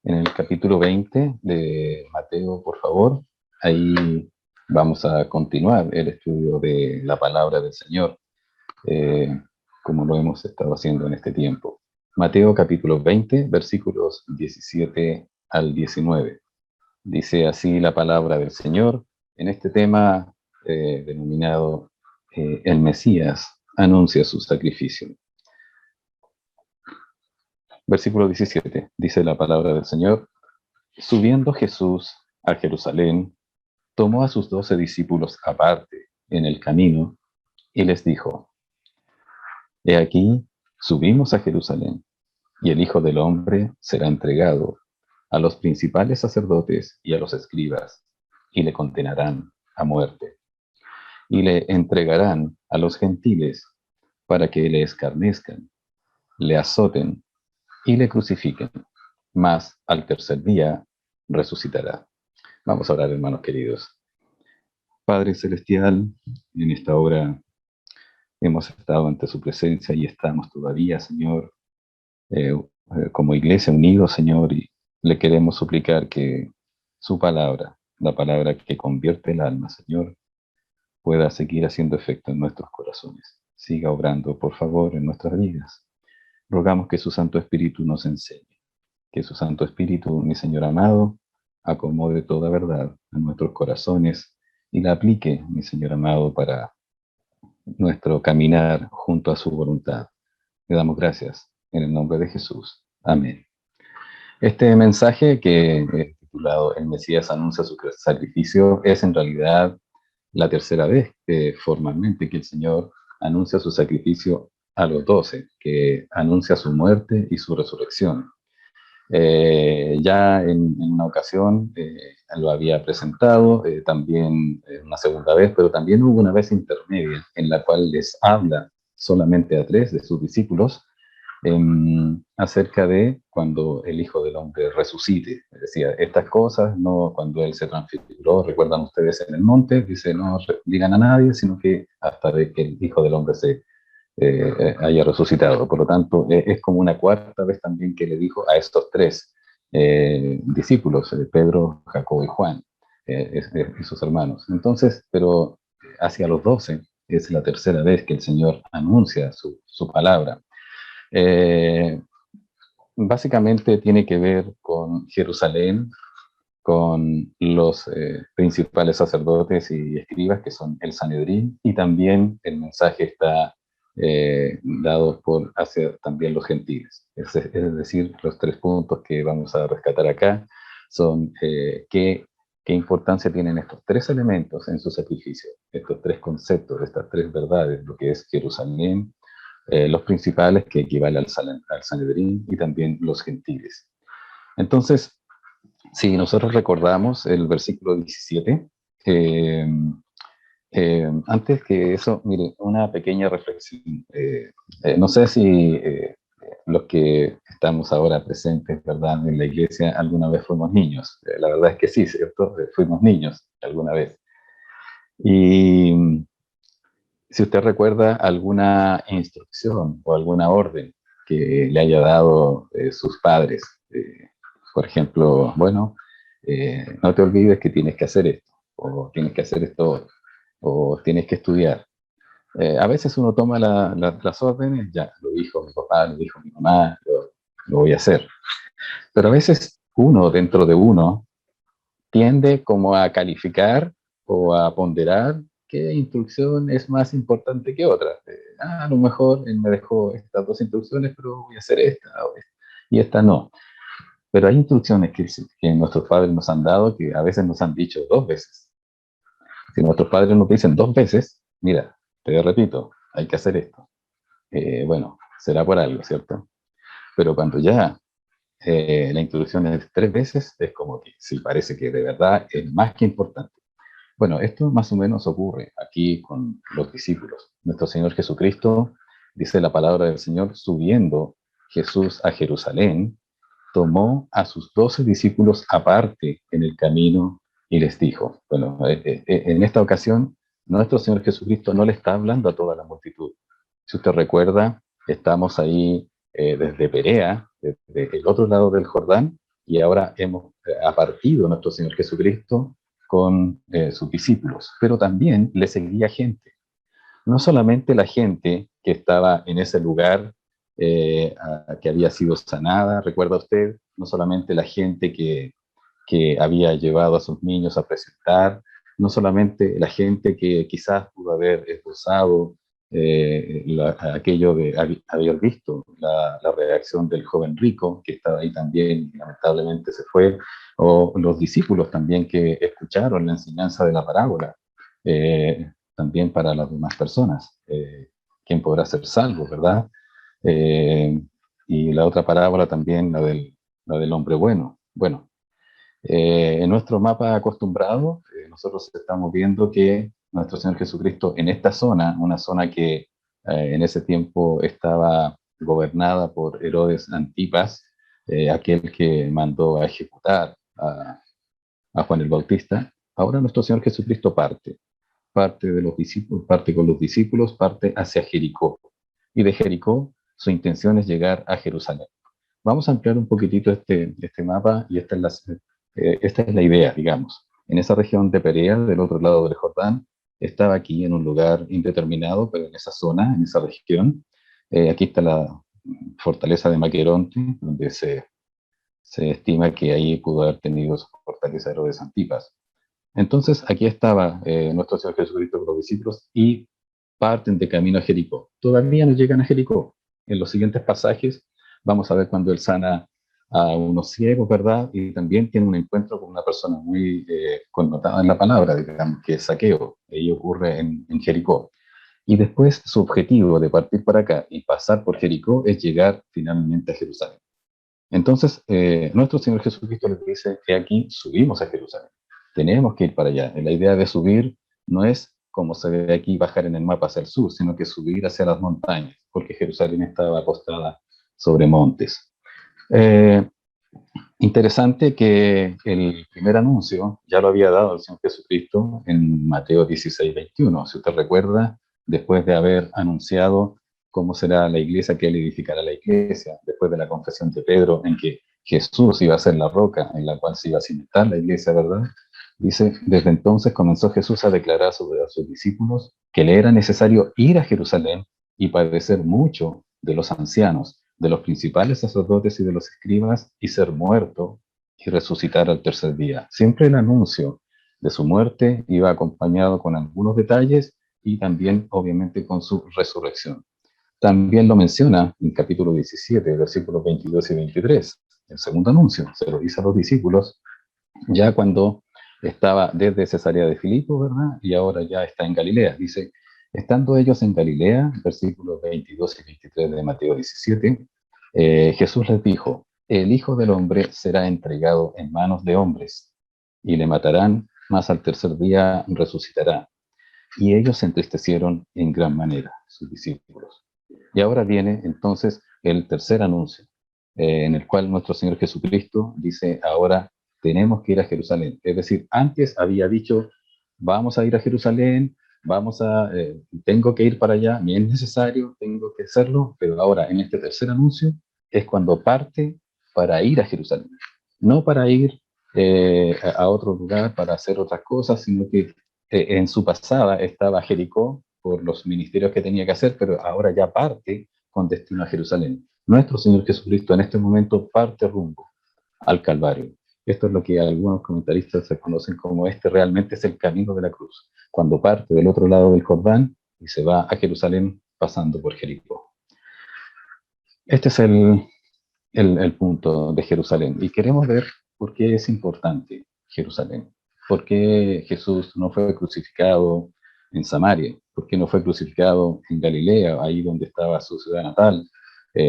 en el capítulo 20 de Mateo, por favor. Ahí vamos a continuar el estudio de la palabra del Señor, eh, como lo hemos estado haciendo en este tiempo. Mateo capítulo 20, versículos 17 al 19. Dice así la palabra del Señor en este tema denominado El Mesías anuncia su sacrificio. Versículo 17, dice la palabra del Señor: Subiendo Jesús a Jerusalén, tomó a sus 12 discípulos aparte en el camino y les dijo: He aquí, subimos a Jerusalén, y el Hijo del Hombre será entregado a los principales sacerdotes y a los escribas, y le condenarán a muerte, y le entregarán a los gentiles para que le escarnezcan, le azoten y le crucifiquen, mas al tercer día resucitará. Vamos a orar, hermanos queridos. Padre Celestial, en esta hora hemos estado ante su presencia y estamos todavía, Señor, como iglesia unidos, Señor, y le queremos suplicar que su palabra, la palabra que convierte el alma, Señor, pueda seguir haciendo efecto en nuestros corazones. Siga obrando, por favor, en nuestras vidas. Rogamos que su Santo Espíritu nos enseñe, que su Santo Espíritu, mi Señor amado, acomode toda verdad a nuestros corazones y la aplique, mi Señor amado, para nuestro caminar junto a su voluntad. Le damos gracias en el nombre de Jesús. Amén. Este mensaje que es titulado El Mesías anuncia su sacrificio es en realidad la tercera vez formalmente que el Señor anuncia su sacrificio a los 12, que anuncia su muerte y su resurrección. Ya en una ocasión lo había presentado, también una segunda vez, pero también hubo una vez intermedia en la cual les habla solamente a 3 de sus discípulos acerca de cuando el Hijo del Hombre resucite. Decía, estas cosas, no cuando Él se transfiguró, recuerdan ustedes en el monte, dice, no digan a nadie, sino que hasta de que el Hijo del Hombre se haya resucitado. Por lo tanto, es como una cuarta vez también que le dijo a estos 3 discípulos, Pedro, Jacobo y Juan, sus hermanos. Entonces, pero hacia los 12 es la tercera vez que el Señor anuncia su palabra. Básicamente tiene que ver con Jerusalén, con los principales sacerdotes y escribas, que son el Sanedrín, y también el mensaje está dado hacia también los gentiles. Es decir, los 3 puntos que vamos a rescatar acá son qué importancia tienen estos 3 elementos en su sacrificio, estos 3 conceptos, estas 3 verdades, lo que es Jerusalén, los principales, que equivale al Sanedrín, y también los gentiles. Entonces, si nosotros recordamos el versículo 17, antes que eso, mire, una pequeña reflexión. No sé si los que estamos ahora presentes, ¿verdad?, en la iglesia, alguna vez fuimos niños. La verdad es que sí, ¿cierto? Fuimos niños alguna vez. Y si usted recuerda alguna instrucción o alguna orden que le haya dado sus padres, por ejemplo, bueno, no te olvides que tienes que hacer esto, o tienes que hacer esto, o tienes que estudiar. A veces uno toma las órdenes, ya, lo dijo mi papá, lo dijo mi mamá, lo voy a hacer. Pero a veces uno, dentro de uno, tiende como a calificar o a ponderar qué instrucción es más importante que otra. A lo mejor él me dejó estas 2 instrucciones, pero voy a hacer esta, y esta no. Pero hay instrucciones que nuestros padres nos han dado, que a veces nos han dicho 2 veces. Si nuestros padres nos dicen 2 veces, mira, te repito, hay que hacer esto. Bueno, será por algo, ¿cierto? Pero cuando ya la introducción es 3 veces, es como que sí, parece que de verdad es más que importante. Bueno, esto más o menos ocurre aquí con los discípulos. Nuestro Señor Jesucristo, dice la palabra del Señor, subiendo Jesús a Jerusalén, tomó a sus 12 discípulos aparte en el camino y les dijo, bueno, en esta ocasión, nuestro Señor Jesucristo no le está hablando a toda la multitud. Si usted recuerda, estamos ahí desde Perea, desde el otro lado del Jordán, y ahora ha partido nuestro Señor Jesucristo con sus discípulos, pero también le seguía gente. No solamente la gente que estaba en ese lugar que había sido sanada, recuerda usted, no solamente la gente que había llevado a sus niños a presentar, no solamente la gente que quizás pudo haber esbozado aquello de haber visto la reacción del joven rico que estaba ahí también y lamentablemente se fue, o los discípulos también que escucharon la enseñanza de la parábola, también para las demás personas. ¿Quién podrá ser salvo, verdad? Eh, y la otra parábola también, la del hombre bueno. Bueno, en nuestro mapa acostumbrado, nosotros estamos viendo que nuestro Señor Jesucristo en esta zona, una zona que en ese tiempo estaba gobernada por Herodes Antipas, aquel que mandó a ejecutar a Juan el Bautista, ahora nuestro Señor Jesucristo parte de los discípulos, parte con los discípulos, parte hacia Jericó. Y de Jericó su intención es llegar a Jerusalén. Vamos a ampliar un poquitito este mapa y esta es la idea, digamos. En esa región de Perea, del otro lado del Jordán, estaba aquí en un lugar indeterminado, pero en esa zona, en esa región. Aquí está la fortaleza de Maqueronte, donde se estima que ahí pudo haber tenido su fortaleza Herodes Antipas. Entonces, aquí estaba nuestro Señor Jesucristo con los discípulos y parten de camino a Jericó. Todavía no llegan a Jericó. En los siguientes pasajes vamos a ver cuando él sana a unos ciegos, ¿verdad? Y también tiene un encuentro con una persona muy connotada en la palabra, digamos, que es Zaqueo. Ello ocurre en Jericó. Y después su objetivo de partir para acá y pasar por Jericó es llegar finalmente a Jerusalén. Entonces, nuestro Señor Jesucristo les dice que aquí subimos a Jerusalén. Tenemos que ir para allá. La idea de subir no es como se ve aquí bajar en el mapa hacia el sur, sino que subir hacia las montañas, porque Jerusalén estaba acostada sobre montes. Eh, Interesante que el primer anuncio ya lo había dado el Señor Jesucristo en Mateo 16:21. Si usted recuerda, después de haber anunciado cómo será la iglesia, que él edificará la iglesia, después de la confesión de Pedro en que Jesús iba a ser la roca en la cual se iba a cimentar la iglesia, ¿verdad? Dice, desde entonces comenzó Jesús a declarar sobre a sus discípulos que le era necesario ir a Jerusalén y padecer mucho de los ancianos, de los principales sacerdotes y de los escribas, y ser muerto y resucitar al tercer día. Siempre el anuncio de su muerte iba acompañado con algunos detalles y también, obviamente, con su resurrección. También lo menciona en capítulo 17, versículos 22 y 23. El segundo anuncio se lo dice a los discípulos ya cuando estaba desde Cesarea de Filipo, ¿verdad? Y ahora ya está en Galilea. Dice, estando ellos en Galilea, versículos 22 y 23 de Mateo 17, Jesús les dijo, el Hijo del Hombre será entregado en manos de hombres y le matarán, mas al tercer día resucitará. Y ellos se entristecieron en gran manera, sus discípulos. Y ahora viene entonces el tercer anuncio, en el cual nuestro Señor Jesucristo dice, ahora tenemos que ir a Jerusalén. Es decir, antes había dicho, vamos a ir a Jerusalén, tengo que ir para allá, me es necesario, tengo que hacerlo, pero ahora en este tercer anuncio es cuando parte para ir a Jerusalén. No para ir a otro lugar para hacer otras cosas, sino que en su pasada estaba Jericó por los ministerios que tenía que hacer, pero ahora ya parte con destino a Jerusalén. Nuestro Señor Jesucristo en este momento parte rumbo al Calvario. Esto es lo que algunos comentaristas se conocen como realmente es el camino de la cruz, cuando parte del otro lado del Jordán y se va a Jerusalén pasando por Jericó. Este es el punto de Jerusalén y queremos ver por qué es importante Jerusalén. ¿Por qué Jesús no fue crucificado en Samaria? ¿Por qué no fue crucificado en Galilea, ahí donde estaba su ciudad natal,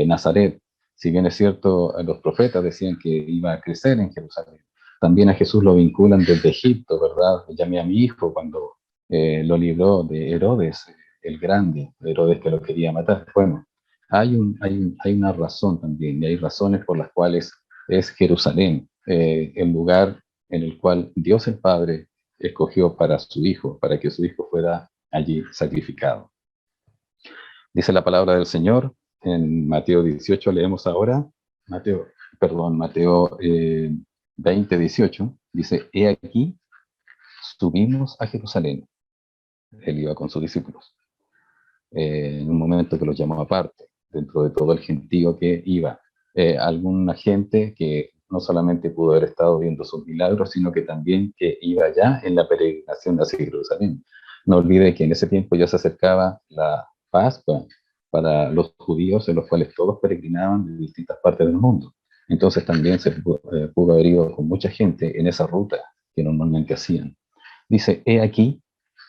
Nazaret? Si bien es cierto, los profetas decían que iba a crecer en Jerusalén. También a Jesús lo vinculan desde Egipto, ¿verdad? Llamé a mi hijo cuando lo libró de Herodes, el grande, Herodes que lo quería matar. Bueno, hay una razón también, y hay razones por las cuales es Jerusalén, el lugar en el cual Dios el Padre escogió para su Hijo, para que su Hijo fuera allí sacrificado. Dice la palabra del Señor en Mateo 18, leemos ahora, Mateo Mateo 20, 18, dice, he aquí, subimos a Jerusalén. Él iba con sus discípulos. En un momento que los llamó aparte, dentro de todo el gentío que iba. Alguna gente que no solamente pudo haber estado viendo sus milagros, sino que también que iba ya en la peregrinación hacia Jerusalén. No olvide que en ese tiempo ya se acercaba la Pascua para los judíos, en los cuales todos peregrinaban de distintas partes del mundo. Entonces también se pudo haber ido con mucha gente en esa ruta que normalmente hacían. Dice, he aquí,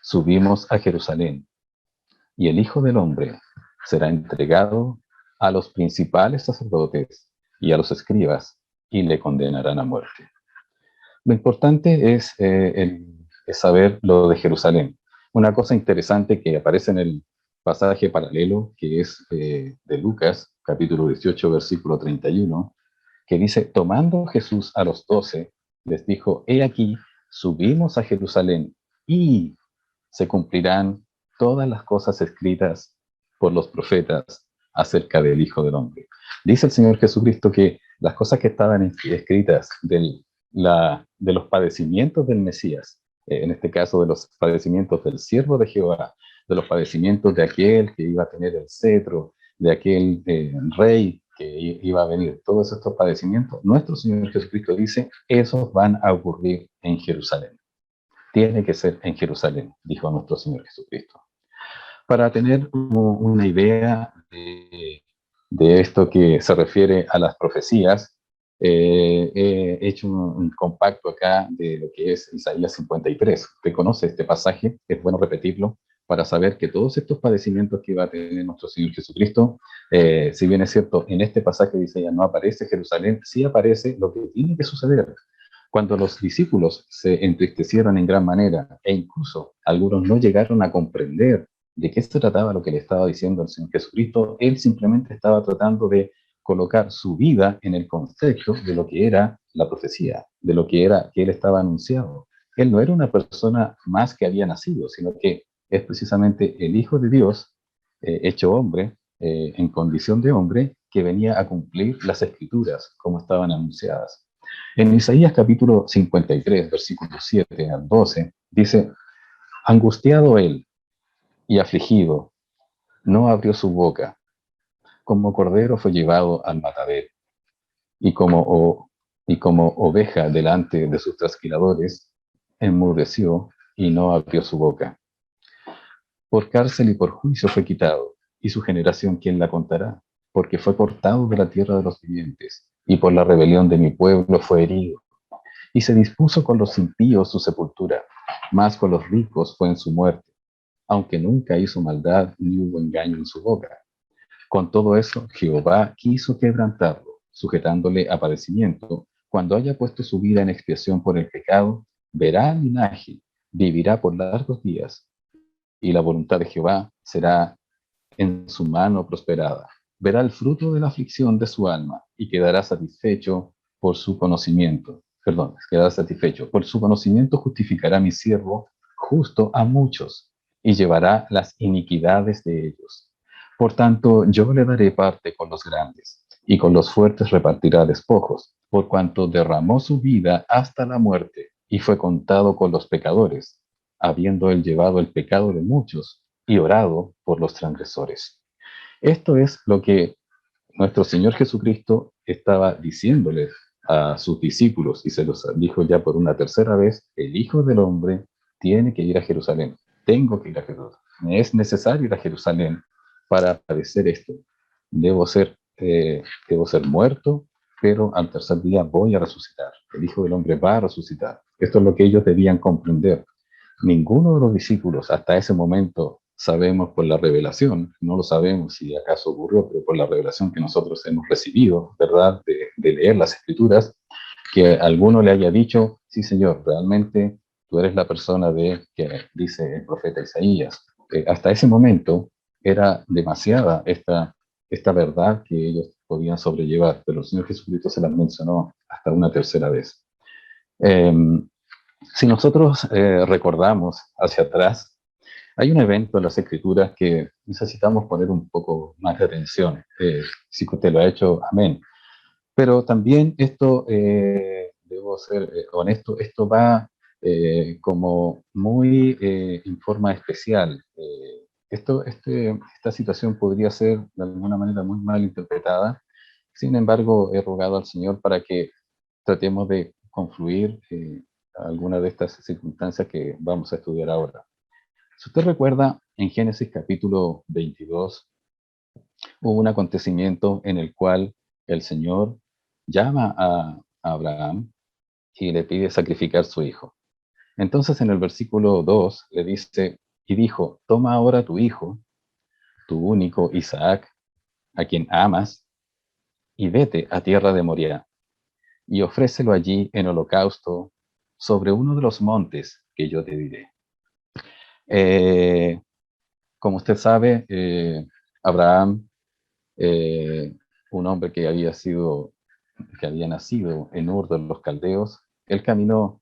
subimos a Jerusalén, y el Hijo del Hombre será entregado a los principales sacerdotes y a los escribas, y le condenarán a muerte. Lo importante es saber lo de Jerusalén. Una cosa interesante que aparece en el pasaje paralelo, que es de Lucas, capítulo 18, versículo 31, que dice, tomando Jesús a los 12, les dijo, he aquí, subimos a Jerusalén y se cumplirán todas las cosas escritas por los profetas acerca del Hijo del Hombre. Dice el Señor Jesucristo que las cosas que estaban escritas de los padecimientos del Mesías, en este caso de los padecimientos del siervo de Jehová, de los padecimientos de aquel que iba a tener el cetro, de aquel rey que iba a venir, todos estos padecimientos, nuestro Señor Jesucristo dice, esos van a ocurrir en Jerusalén. Tiene que ser en Jerusalén, dijo nuestro Señor Jesucristo. Para tener una idea de esto que se refiere a las profecías, he hecho un compacto acá de lo que es Isaías 53. Usted conoce este pasaje, es bueno repetirlo para saber que todos estos padecimientos que va a tener nuestro Señor Jesucristo, si bien es cierto, en este pasaje de Isaías no aparece Jerusalén, sí aparece lo que tiene que suceder. Cuando los discípulos se entristecieron en gran manera e incluso algunos no llegaron a comprender de qué se trataba lo que le estaba diciendo el Señor Jesucristo, él simplemente estaba tratando de colocar su vida en el contexto de lo que era la profecía, de lo que era que él estaba anunciado. Él no era una persona más que había nacido, sino que es precisamente el Hijo de Dios, hecho hombre, en condición de hombre, que venía a cumplir las escrituras como estaban anunciadas. En Isaías capítulo 53, versículos 7 al 12, dice, angustiado él y afligido, no abrió su boca, como cordero fue llevado al matadero, y como oveja delante de sus trasquiladores, enmudeció y no abrió su boca. Por cárcel y por juicio fue quitado, y su generación, ¿quién la contará? Porque fue cortado de la tierra de los vivientes, y por la rebelión de mi pueblo fue herido. Y se dispuso con los impíos su sepultura, mas con los ricos fue en su muerte, aunque nunca hizo maldad ni hubo engaño en su boca. Con todo eso, Jehová quiso quebrantarlo, sujetándole a padecimiento. Cuando haya puesto su vida en expiación por el pecado, verá el linaje, vivirá por largos días, y la voluntad de Jehová será en su mano prosperada. Verá el fruto de la aflicción de su alma y quedará satisfecho por su conocimiento. Perdón, quedará satisfecho. Por su conocimiento justificará mi siervo justo a muchos y llevará las iniquidades de ellos. Por tanto, yo le daré parte con los grandes y con los fuertes repartirá despojos, por cuanto derramó su vida hasta la muerte y fue contado con los pecadores, habiendo él llevado el pecado de muchos y orado por los transgresores. Esto es lo que nuestro Señor Jesucristo estaba diciéndoles a sus discípulos y se los dijo ya por una tercera vez, el Hijo del Hombre tiene que ir a Jerusalén, tengo que ir a Jerusalén, me es necesario ir a Jerusalén para padecer esto, debo ser, debo ser muerto, pero al tercer día voy a resucitar, el Hijo del Hombre va a resucitar. Esto es lo que ellos debían comprender. Ninguno de los discípulos hasta ese momento sabemos por la revelación, no lo sabemos si acaso ocurrió, pero por la revelación que nosotros hemos recibido, ¿verdad? De leer las escrituras, que alguno le haya dicho, sí Señor, realmente tú eres la persona de que dice el profeta Isaías. Hasta ese momento era demasiada esta verdad que ellos podían sobrellevar, pero el Señor Jesucristo se las mencionó hasta una tercera vez. Eh, si nosotros recordamos hacia atrás, hay un evento en las escrituras que necesitamos poner un poco más de atención. Si usted lo ha hecho, amén. Pero también esto, debo ser honesto, esto va como muy en forma especial. Esta situación podría ser de alguna manera muy mal interpretada. Sin embargo, he rogado al Señor para que tratemos de confluir algunas de estas circunstancias que vamos a estudiar ahora. Si usted recuerda, en Génesis capítulo 22 hubo un acontecimiento en el cual el Señor llama a Abraham y le pide sacrificar su hijo. Entonces en el versículo 2 le dice, y dijo, toma ahora tu hijo, tu único Isaac, a quien amas, y vete a tierra de Moriah, y ofrécelo allí en holocausto sobre uno de los montes que yo te diré. Eh, Como usted sabe, Abraham, eh, un hombre que había nacido en Ur de los Caldeos, él caminó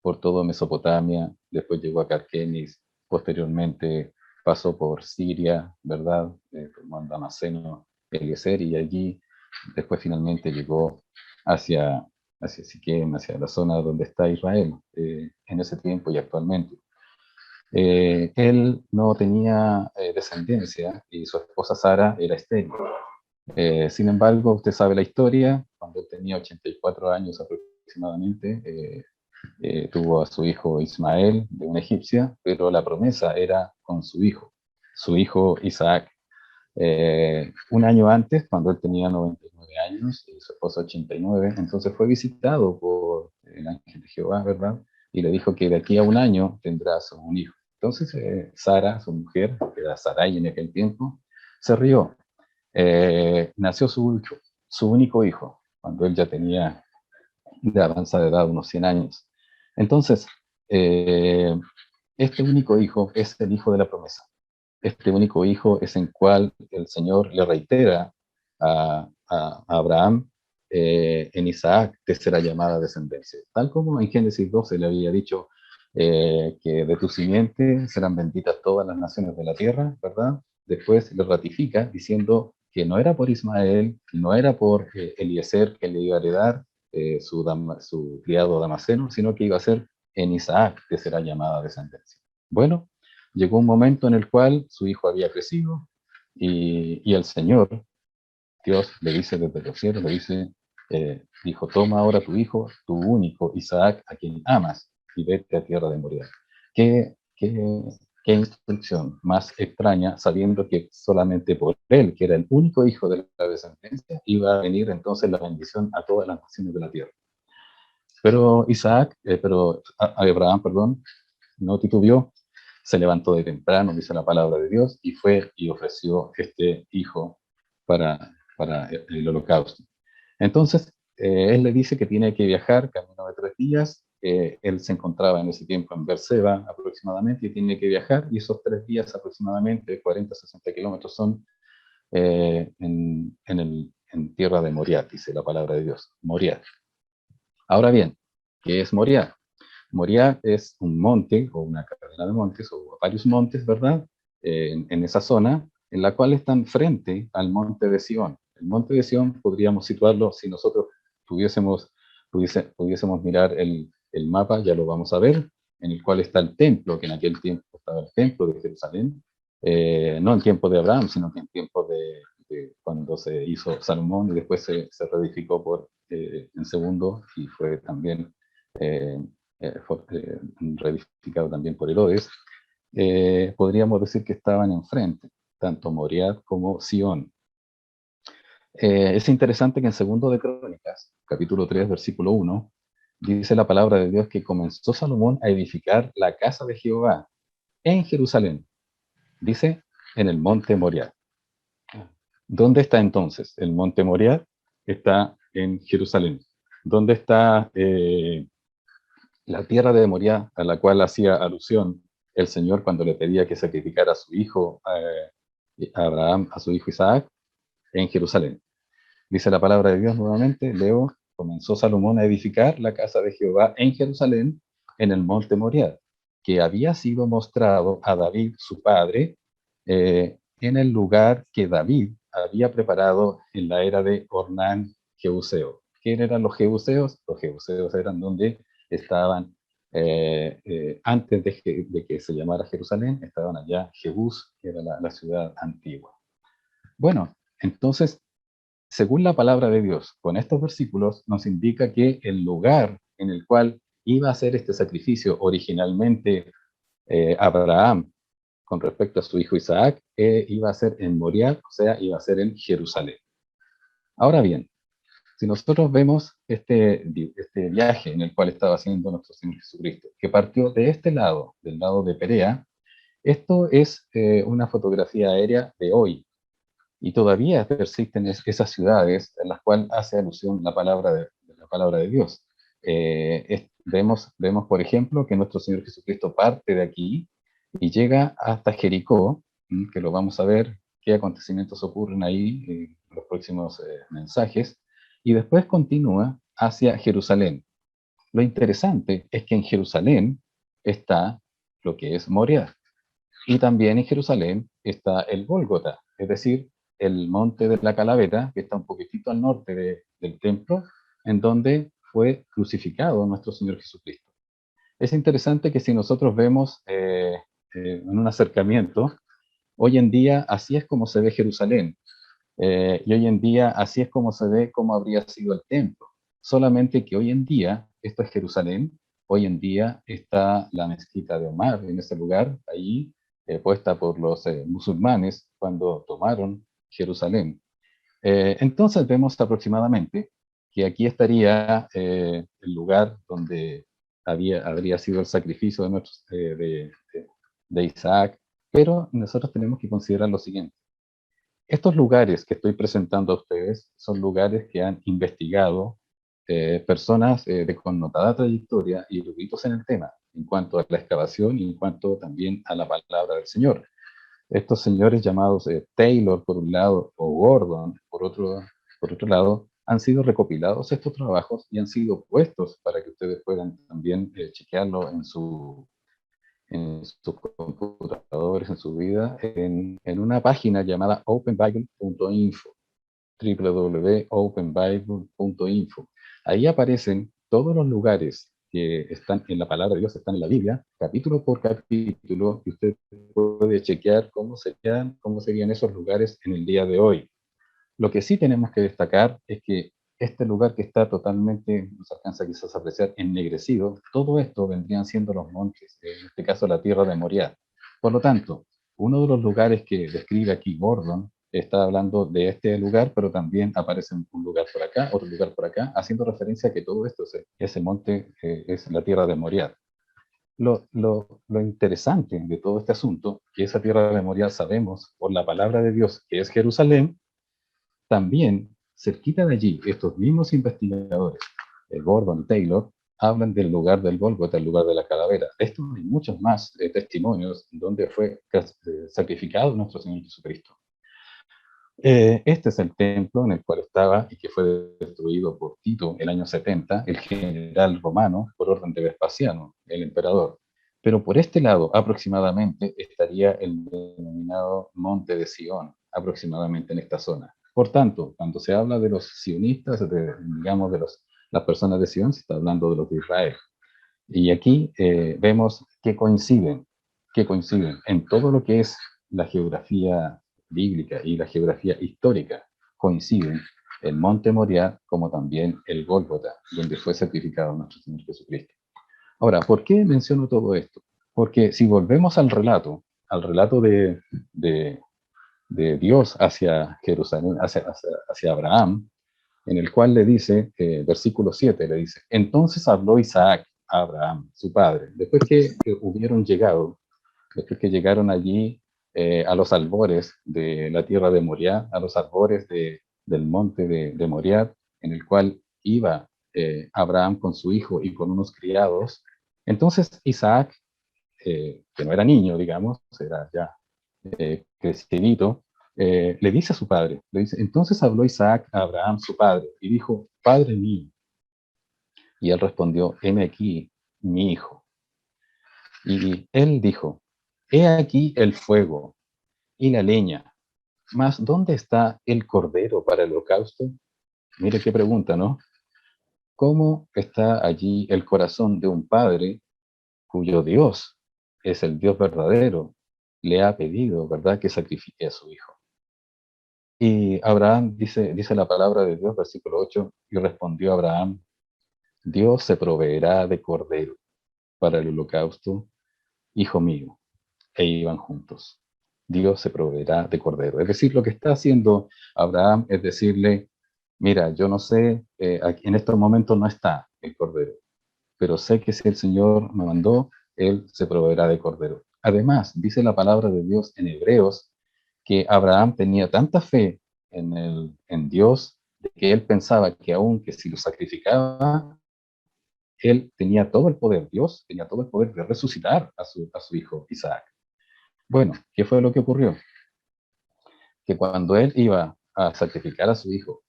por todo Mesopotamia, después llegó a Carquemis, posteriormente pasó por Siria, ¿verdad? Tomó en Damaseno, Eliezer, y allí después finalmente llegó hacia, hacia Siquem, hacia la zona donde está Israel, en ese tiempo y actualmente. Él no tenía descendencia y su esposa Sara era estéril. Sin embargo, usted sabe la historia, cuando él tenía 84 años aproximadamente, tuvo a su hijo Ismael, de una egipcia, pero la promesa era con su hijo Isaac. Un año antes, cuando él tenía 99 años y su esposa 89, entonces fue visitado por el ángel de Jehová, ¿verdad? Y le dijo que de aquí a un año tendrás un hijo. Entonces Sara, su mujer, que era Sarai en aquel tiempo, se rió. Nació su único hijo, cuando él ya tenía de avanzada edad, unos 100 años. Entonces, eh, este único hijo es el hijo de la promesa. Este único hijo es en cual el Señor le reitera a Abraham, en Isaac te será llamada descendencia. Tal como en Génesis 12 le había dicho que de tu simiente serán benditas todas las naciones de la tierra, ¿verdad? Después le ratifica diciendo que no era por Ismael, no era por Eliezer que le iba a heredar su criado Damaseno, sino que iba a ser en Isaac que será llamada descendencia. Bueno, llegó un momento en el cual su hijo había crecido y el Señor, Dios, le dice desde los cielos, le dice, dijo, toma ahora tu hijo, tu único Isaac, a quien amas, y vete a tierra de Moriah. ¿Qué, qué, qué instrucción más extraña, sabiendo que solamente por él, que era el único hijo de la descendencia, iba a venir entonces la bendición a todas las naciones de la tierra? Pero Abraham, perdón, no titubeó, se levantó de temprano, dice la palabra de Dios, y fue y ofreció este hijo para el holocausto. Entonces, él le dice que tiene que viajar camino de 3 días. Él se encontraba en ese tiempo en Beerseba aproximadamente y tiene que viajar, y esos 3 días aproximadamente, 40, 60 kilómetros, son en tierra de Moriah, dice la palabra de Dios, Moriah. Ahora bien, ¿qué es Moriah? Moriah es un monte o una cadena de montes o varios montes, ¿verdad? En esa zona, en la cual están frente al monte de Sión. El monte de Sión podríamos situarlo, si nosotros pudiésemos mirar el mapa, ya lo vamos a ver, en el cual está el templo, que en aquel tiempo estaba el templo de Jerusalén, no en tiempo de Abraham, sino que en tiempo de cuando se hizo Salomón y después se reedificó en segundo y fue también eh, fue reedificado también por Herodes. Podríamos decir que estaban enfrente, tanto Moriah como Sión. Es interesante que en segundo de Crónicas, capítulo 3, versículo 1, dice la palabra de Dios que comenzó Salomón a edificar la casa de Jehová en Jerusalén. Dice, en el monte Moriah. ¿Dónde está entonces? El monte Moriah está en Jerusalén. ¿Dónde está la tierra de Moriah a la cual hacía alusión el Señor cuando le pedía que sacrificara a su hijo a Abraham, a su hijo Isaac, en Jerusalén? Dice la palabra de Dios nuevamente, leo, comenzó Salomón a edificar la casa de Jehová en Jerusalén, en el monte Moriah, que había sido mostrado a David, su padre, en el lugar que David había preparado en la era de Ornán Jebuseo. ¿Quién eran los jebuseos? Los jebuseos eran donde estaban, antes de que se llamara Jerusalén, estaban allá Jebús, que era la ciudad antigua. Bueno, entonces, según la palabra de Dios, con estos versículos nos indica que el lugar en el cual iba a hacer este sacrificio originalmente Abraham con respecto a su hijo Isaac, iba a ser en Moriah, o sea, iba a ser en Jerusalén. Ahora bien, si nosotros vemos este viaje en el cual estaba haciendo nuestro Señor Jesucristo, que partió de este lado, del lado de Perea, esto es una fotografía aérea de hoy, y todavía persisten esas ciudades en las cuales hace alusión la palabra de Dios. Vemos, por ejemplo, que nuestro Señor Jesucristo parte de aquí y llega hasta Jericó, que lo vamos a ver qué acontecimientos ocurren ahí en los próximos mensajes, y después continúa hacia Jerusalén. Lo interesante es que en Jerusalén está lo que es Moriah, y también en Jerusalén está el Gólgota, es decir, el monte de la Calavera, que está un poquitito al norte del templo, en donde fue crucificado nuestro Señor Jesucristo. Es interesante que si nosotros vemos en un acercamiento, hoy en día así es como se ve Jerusalén, y hoy en día así es como se ve cómo habría sido el templo. Solamente que hoy en día, esto es Jerusalén, hoy en día está la mezquita de Omar en ese lugar, ahí puesta por los musulmanes cuando tomaron Jerusalén. Entonces vemos aproximadamente que aquí estaría el lugar donde habría sido el sacrificio de Isaac, pero nosotros tenemos que considerar lo siguiente. Estos lugares que estoy presentando a ustedes son lugares que han investigado personas de connotada trayectoria y eruditos en el tema, en cuanto a la excavación y en cuanto también a la palabra del Señor. Estos señores llamados Taylor por un lado o Gordon por otro lado, han sido recopilados estos trabajos y han sido puestos para que ustedes puedan también chequearlo en sus computadores, en su vida, en una página llamada openbible.info, www.openbible.info. Ahí aparecen todos los lugares que están en la palabra de Dios, están en la Biblia, capítulo por capítulo, y usted puede chequear cómo serían esos lugares en el día de hoy. Lo que sí tenemos que destacar es que este lugar que está totalmente, nos alcanza quizás a apreciar, ennegrecido, todo esto vendrían siendo los montes, en este caso la tierra de Moriah. Por lo tanto, uno de los lugares que describe aquí Gordon está hablando de este lugar, pero también aparece un lugar por acá, otro lugar por acá, haciendo referencia a que todo esto es el monte, es la tierra de Moriah. Lo interesante de todo este asunto, que esa tierra de Moriah sabemos por la palabra de Dios que es Jerusalén, también, cerquita de allí, estos mismos investigadores, Gordon y Taylor, hablan del lugar del Gólgota, el lugar de la calavera. Esto hay muchos más testimonios donde fue sacrificado nuestro Señor Jesucristo. Este es el templo en el cual estaba y que fue destruido por Tito el año 70, el general romano, por orden de Vespasiano, el emperador. Pero por este lado, aproximadamente, estaría el denominado Monte de Sion, aproximadamente en esta zona. Por tanto, cuando se habla de los sionistas, digamos de las personas de Sion, se está hablando de los de Israel. Y aquí vemos que coinciden en todo lo que es la geografía bíblica y la geografía histórica. Coinciden el monte Moriah como también el Gólgota, donde fue sacrificado nuestro Señor Jesucristo. Ahora, ¿por qué menciono todo esto? Porque si volvemos al relato de Dios hacia Jerusalén, hacia Abraham, en el cual le dice, versículo 7, le dice, entonces habló Isaac a Abraham, su padre, después que hubieron llegado, después que llegaron allí a los albores de la tierra de Moriah, a los albores del monte de Moriah, en el cual iba Abraham con su hijo y con unos criados. Entonces Isaac, que no era niño, digamos, era ya crecidito, le dice a su padre, le dice, entonces habló Isaac a Abraham, su padre, y dijo, Padre mío. Y él respondió, heme aquí, mi hijo. Y él dijo, he aquí el fuego y la leña, mas ¿dónde está el cordero para el holocausto? Mire qué pregunta, ¿no? ¿Cómo está allí el corazón de un padre cuyo Dios es el Dios verdadero? Le ha pedido, ¿verdad?, que sacrifique a su hijo. Y Abraham, dice la palabra de Dios, versículo 8, y respondió Abraham: Dios se proveerá de cordero para el holocausto, hijo mío. E iban juntos. Dios se proveerá de cordero. Es decir, lo que está haciendo Abraham es decirle: mira, yo no sé, aquí en estos momentos no está el cordero, pero sé que si el Señor me mandó, Él se proveerá de cordero. Además, dice la palabra de Dios en Hebreos que Abraham tenía tanta fe en Dios, de que él pensaba que aun que si lo sacrificaba, él tenía todo el poder, Dios tenía todo el poder de resucitar a su hijo Isaac. Bueno, ¿qué fue lo que ocurrió? Que cuando él iba a sacrificar a su hijo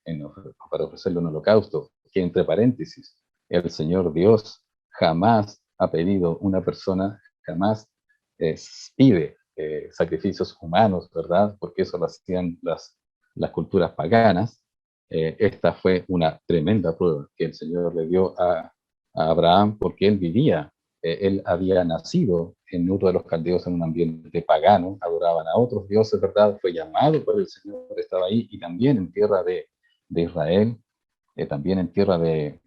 para ofrecerle un holocausto, que entre paréntesis, el Señor Dios jamás ha pedido una persona, jamás pide sacrificios humanos, ¿verdad? Porque eso lo hacían las culturas paganas. Esta fue una tremenda prueba que el Señor le dio a Abraham, porque él vivía, él había nacido en Ur de los Caldeos en un ambiente pagano, adoraban a otros dioses, ¿verdad? Fue llamado por el Señor, estaba ahí, y también en tierra de Israel, también en tierra de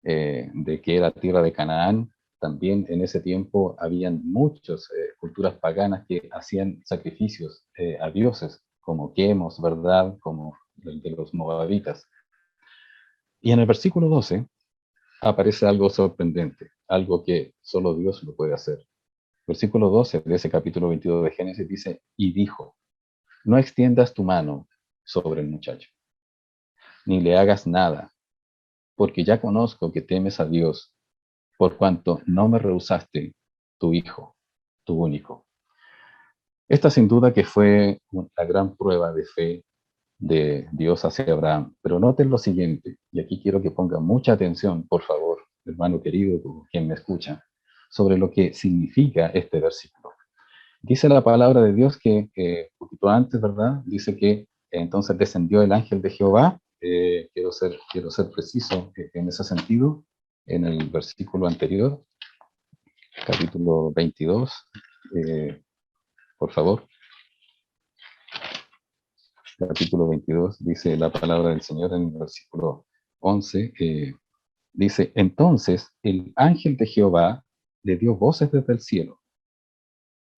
que era tierra de Canaán. También en ese tiempo habían muchas culturas paganas que hacían sacrificios a dioses, como Quemos, ¿verdad? Como el de los moabitas. Y en el versículo 12 aparece algo sorprendente, algo que solo Dios lo puede hacer. Versículo 12 de ese capítulo 22 de Génesis dice: y dijo, no extiendas tu mano sobre el muchacho, ni le hagas nada, porque ya conozco que temes a Dios, por cuanto no me rehusaste tu hijo, tu único. Esta sin duda que fue la gran prueba de fe de Dios hacia Abraham. Pero noten lo siguiente, y aquí quiero que ponga mucha atención, por favor, hermano querido, quien me escucha, sobre lo que significa este versículo. Dice la palabra de Dios que, un poquito antes, ¿verdad? Dice que entonces descendió el ángel de Jehová. Quiero ser preciso en ese sentido. En el versículo anterior, capítulo 22, por favor, capítulo 22, dice la palabra del Señor en el versículo 11, dice: entonces el ángel de Jehová le dio voces desde el cielo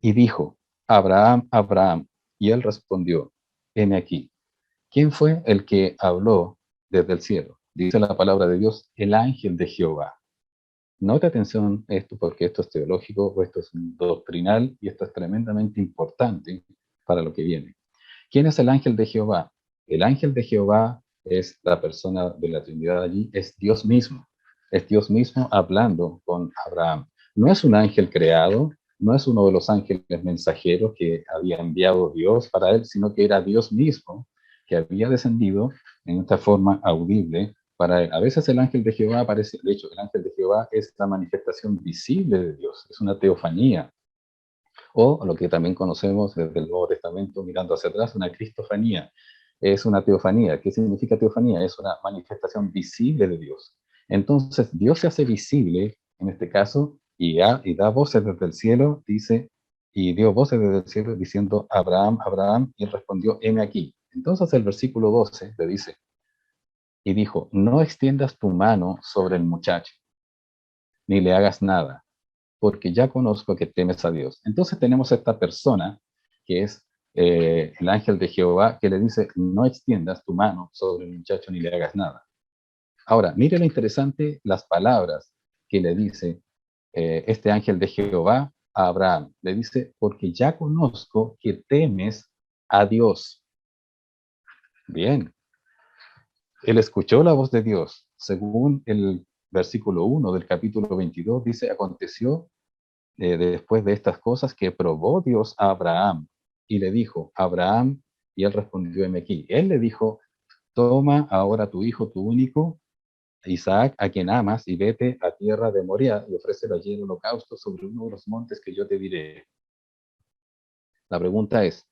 y dijo: Abraham, Abraham. Y él respondió: heme aquí. ¿Quién fue el que habló desde el cielo? Dice la palabra de Dios: el ángel de Jehová. Note atención esto, porque esto es teológico, o esto es doctrinal, y esto es tremendamente importante para lo que viene. ¿Quién es el ángel de Jehová? El ángel de Jehová es la persona de la Trinidad allí, es Dios mismo. Es Dios mismo hablando con Abraham. No es un ángel creado, no es uno de los ángeles mensajeros que había enviado Dios para él, sino que era Dios mismo que había descendido en esta forma audible para él. A veces el ángel de Jehová aparece, de hecho, el ángel de Jehová es la manifestación visible de Dios, es una teofanía, o lo que también conocemos desde el Nuevo Testamento mirando hacia atrás, una cristofanía. Es una teofanía. ¿Qué significa teofanía? Es una manifestación visible de Dios. Entonces, Dios se hace visible, en este caso, y da voces desde el cielo, dice, y dio voces desde el cielo diciendo: Abraham, Abraham, y él respondió: heme aquí. Entonces el versículo 12 le dice, y dijo: no extiendas tu mano sobre el muchacho, ni le hagas nada, porque ya conozco que temes a Dios. Entonces tenemos a esta persona que es el ángel de Jehová, que le dice: no extiendas tu mano sobre el muchacho ni le hagas nada. Ahora, mire lo interesante, las palabras que le dice este ángel de Jehová a Abraham. Le dice: porque ya conozco que temes a Dios. Bien, él escuchó la voz de Dios. Según el versículo 1 del capítulo 22, dice: aconteció después de estas cosas que probó Dios a Abraham y le dijo: Abraham, y él respondió: heme aquí. Él le dijo: toma ahora tu hijo, tu único, Isaac, a quien amas, y vete a tierra de Moria y ofrécelo allí en holocausto sobre uno de los montes que yo te diré. La pregunta es: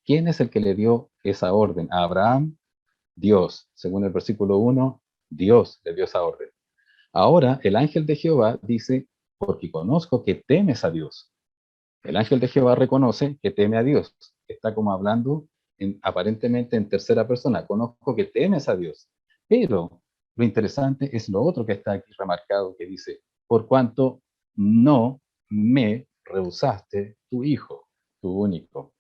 ¿quién es el que le dio esa orden a Abraham? Dios. Según el versículo 1, Dios le dio esa orden. Ahora el ángel de Jehová dice, porque conozco que temes a Dios. El ángel de Jehová reconoce que teme a Dios. Está como hablando aparentemente en tercera persona. Conozco que temes a Dios. Pero lo interesante es lo otro que está aquí remarcado, que dice, por cuanto no me rehusaste tu hijo, tu único.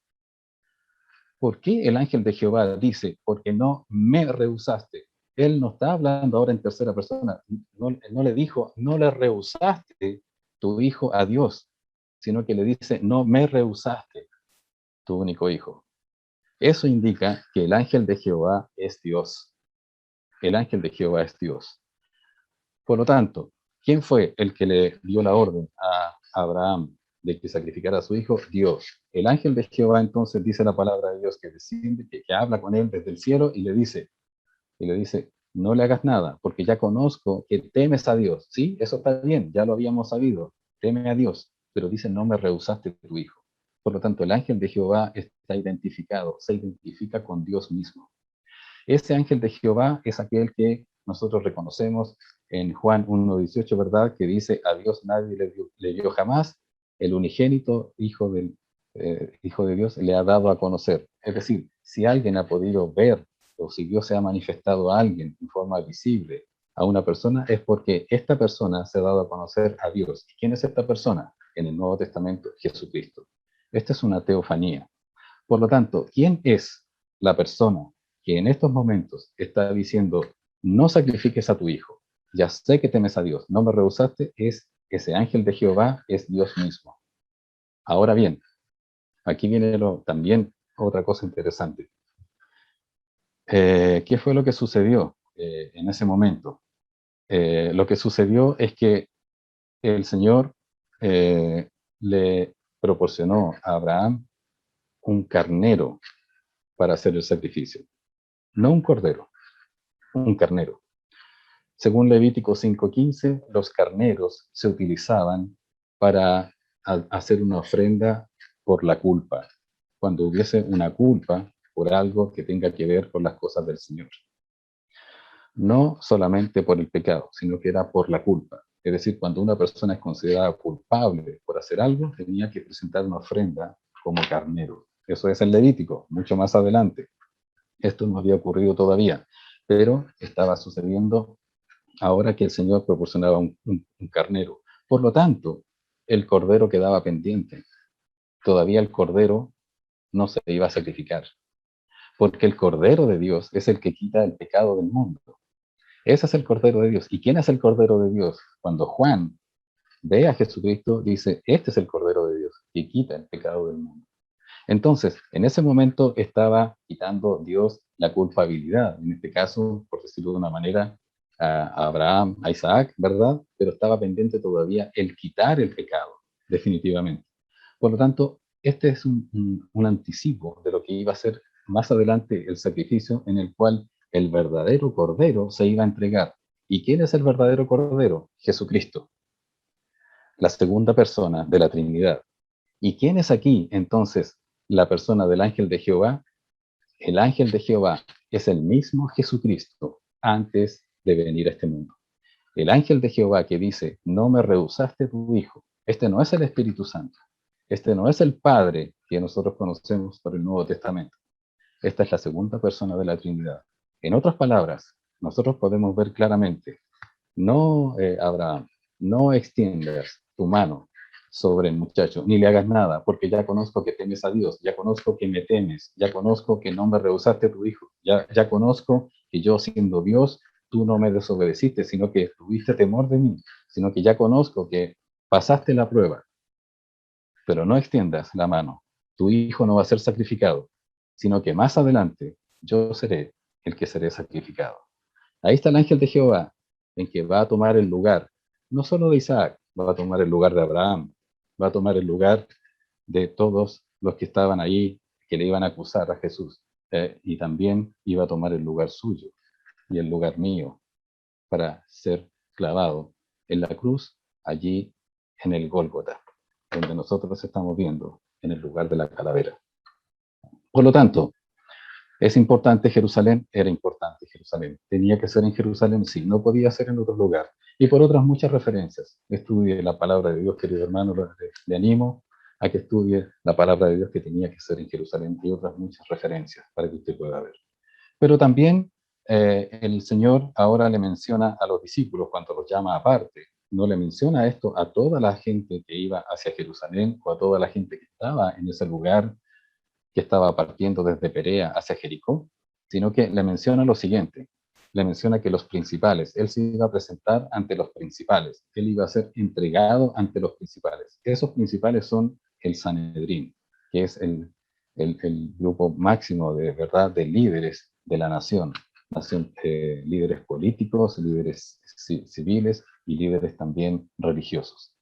¿Por qué el ángel de Jehová dice, porque no me rehusaste? Él no está hablando ahora en tercera persona. No, no le dijo, no le rehusaste tu hijo a Dios, sino que le dice, no me rehusaste tu único hijo. Eso indica que el ángel de Jehová es Dios. El ángel de Jehová es Dios. Por lo tanto, ¿quién fue el que le dio la orden a Abraham de que sacrificara a su hijo? Dios. El ángel de Jehová entonces dice la palabra de Dios que desciende, que habla con él desde el cielo y le dice, no le hagas nada, porque ya conozco que temes a Dios. Sí, eso está bien, ya lo habíamos sabido, teme a Dios, pero dice, no me rehusaste tu hijo. Por lo tanto, el ángel de Jehová está identificado, se identifica con Dios mismo. Ese ángel de Jehová es aquel que nosotros reconocemos en Juan 1:18, ¿verdad? Que dice, a Dios nadie le dio jamás, el unigénito Hijo de Dios le ha dado a conocer. Es decir, si alguien ha podido ver o si Dios se ha manifestado a alguien en forma visible a una persona, es porque esta persona se ha dado a conocer a Dios. ¿Y quién es esta persona? En el Nuevo Testamento, Jesucristo. Esta es una teofanía. Por lo tanto, ¿quién es la persona que en estos momentos está diciendo, no sacrifiques a tu hijo? Ya sé que temes a Dios, no me rehusaste, es ese ángel de Jehová, es Dios mismo. Ahora bien, aquí viene también otra cosa interesante. ¿Qué fue lo que sucedió en ese momento? Lo que sucedió es que el Señor le proporcionó a Abraham un carnero para hacer el sacrificio, no un cordero, un carnero. Según Levítico 5:15, los carneros se utilizaban para hacer una ofrenda por la culpa, cuando hubiese una culpa por algo que tenga que ver con las cosas del Señor. No solamente por el pecado, sino que era por la culpa. Es decir, cuando una persona es considerada culpable por hacer algo, tenía que presentar una ofrenda como carnero. Eso es el Levítico, mucho más adelante. Esto no había ocurrido todavía, pero estaba sucediendo ahora que el Señor proporcionaba un carnero. Por lo tanto, el cordero quedaba pendiente. Todavía el cordero no se iba a sacrificar, porque el cordero de Dios es el que quita el pecado del mundo. Ese es el cordero de Dios. ¿Y quién es el cordero de Dios? Cuando Juan ve a Jesucristo, dice, este es el cordero de Dios que quita el pecado del mundo. Entonces, en ese momento estaba quitando Dios la culpabilidad, en este caso, por decirlo de una manera, a Abraham, a Isaac, ¿verdad? Pero estaba pendiente todavía el quitar el pecado, definitivamente. Por lo tanto, este es un anticipo de lo que iba a ser más adelante el sacrificio en el cual el verdadero cordero se iba a entregar. ¿Y quién es el verdadero cordero? Jesucristo, la segunda persona de la Trinidad. ¿Y quién es aquí entonces la persona del ángel de Jehová? El ángel de Jehová es el mismo Jesucristo antes de venir a este mundo. El ángel de Jehová que dice, no me rehusaste tu hijo. Este no es el Espíritu Santo. Este no es el Padre que nosotros conocemos por el Nuevo Testamento. Esta es la segunda persona de la Trinidad. En otras palabras, nosotros podemos ver claramente, no, Abraham, no extiendas tu mano sobre el muchacho, ni le hagas nada, porque ya conozco que temes a Dios, ya conozco que me temes, ya conozco que no me rehusaste a tu hijo, ya conozco que yo siendo Dios, tú no me desobedeciste, sino que tuviste temor de mí, sino que ya conozco que pasaste la prueba, pero no extiendas la mano. Tu hijo no va a ser sacrificado, sino que más adelante yo seré el que seré sacrificado. Ahí está el ángel de Jehová, en que va a tomar el lugar, no solo de Isaac, va a tomar el lugar de Abraham, va a tomar el lugar de todos los que estaban ahí, que le iban a acusar a Jesús, y también iba a tomar el lugar suyo y el lugar mío para ser clavado en la cruz, allí en el Gólgota, donde nosotros estamos viendo, en el lugar de la calavera. Por lo tanto, ¿Es importante Jerusalén? Era importante Jerusalén. ¿Tenía que ser en Jerusalén? Sí, no podía ser en otro lugar. Y por otras muchas referencias. Estudie la palabra de Dios, querido hermano, le animo a que estudie la palabra de Dios que tenía que ser en Jerusalén y otras muchas referencias para que usted pueda ver. Pero también el Señor ahora le menciona a los discípulos cuando los llama aparte. No le menciona esto a toda la gente que iba hacia Jerusalén o a toda la gente que estaba en ese lugar que estaba partiendo desde Perea hacia Jericó, sino que le menciona lo siguiente. Le menciona que los principales, él se iba a presentar ante los principales, él iba a ser entregado ante los principales. Esos principales son el Sanedrín, que es el grupo máximo de verdad de líderes de la nación, líderes políticos, líderes civiles y líderes también religiosos.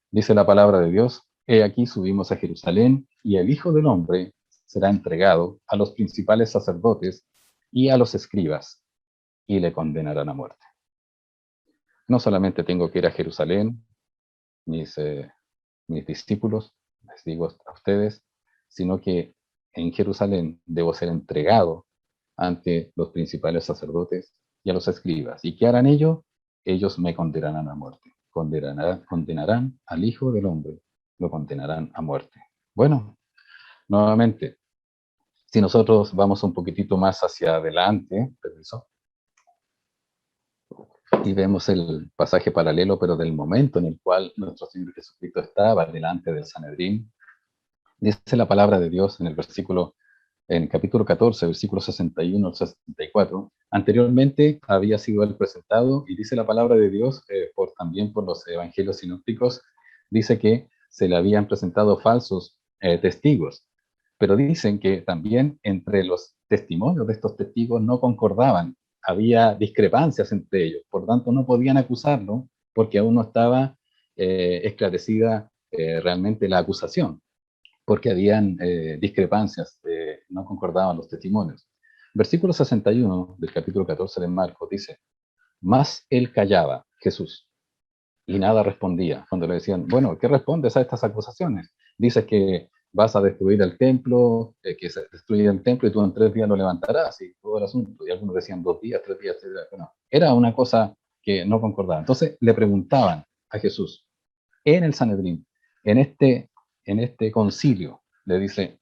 Dice la palabra de Dios, he aquí subimos a Jerusalén y el Hijo del Hombre será entregado a los principales sacerdotes y a los escribas y le condenarán a muerte. No solamente tengo que ir a Jerusalén, mis, mis discípulos, les digo a ustedes, sino que en Jerusalén debo ser entregado ante los principales sacerdotes y a los escribas. ¿Y qué harán ellos? Ellos me condenarán a muerte. Condenarán al Hijo del Hombre, lo condenarán a muerte. Bueno, nuevamente, si nosotros vamos un poquitito más hacia adelante, permiso, y vemos el pasaje paralelo, pero del momento en el cual nuestro Señor Jesucristo estaba delante del Sanedrín, dice la palabra de Dios en el versículo, en el capítulo 14, versículo 61 al 64. Anteriormente había sido él presentado, y dice la palabra de Dios, también por los evangelios sinópticos, dice que se le habían presentado falsos testigos, pero dicen que también entre los testimonios de estos testigos no concordaban, había discrepancias entre ellos, por lo tanto no podían acusarlo porque aún no estaba esclarecida realmente la acusación, porque habían discrepancias, no concordaban los testimonios. Versículo 61 del capítulo 14 de Marcos dice, más él callaba, Jesús, y nada respondía. Cuando le decían, bueno, ¿qué respondes a estas acusaciones? Dices que vas a destruir el templo, que se destruye el templo y tú en 3 días lo levantarás y todo el asunto. Y algunos decían 2 días, 3 días, 3 días. Bueno, era una cosa que no concordaba. Entonces le preguntaban a Jesús en el Sanedrín, en este concilio, le dice,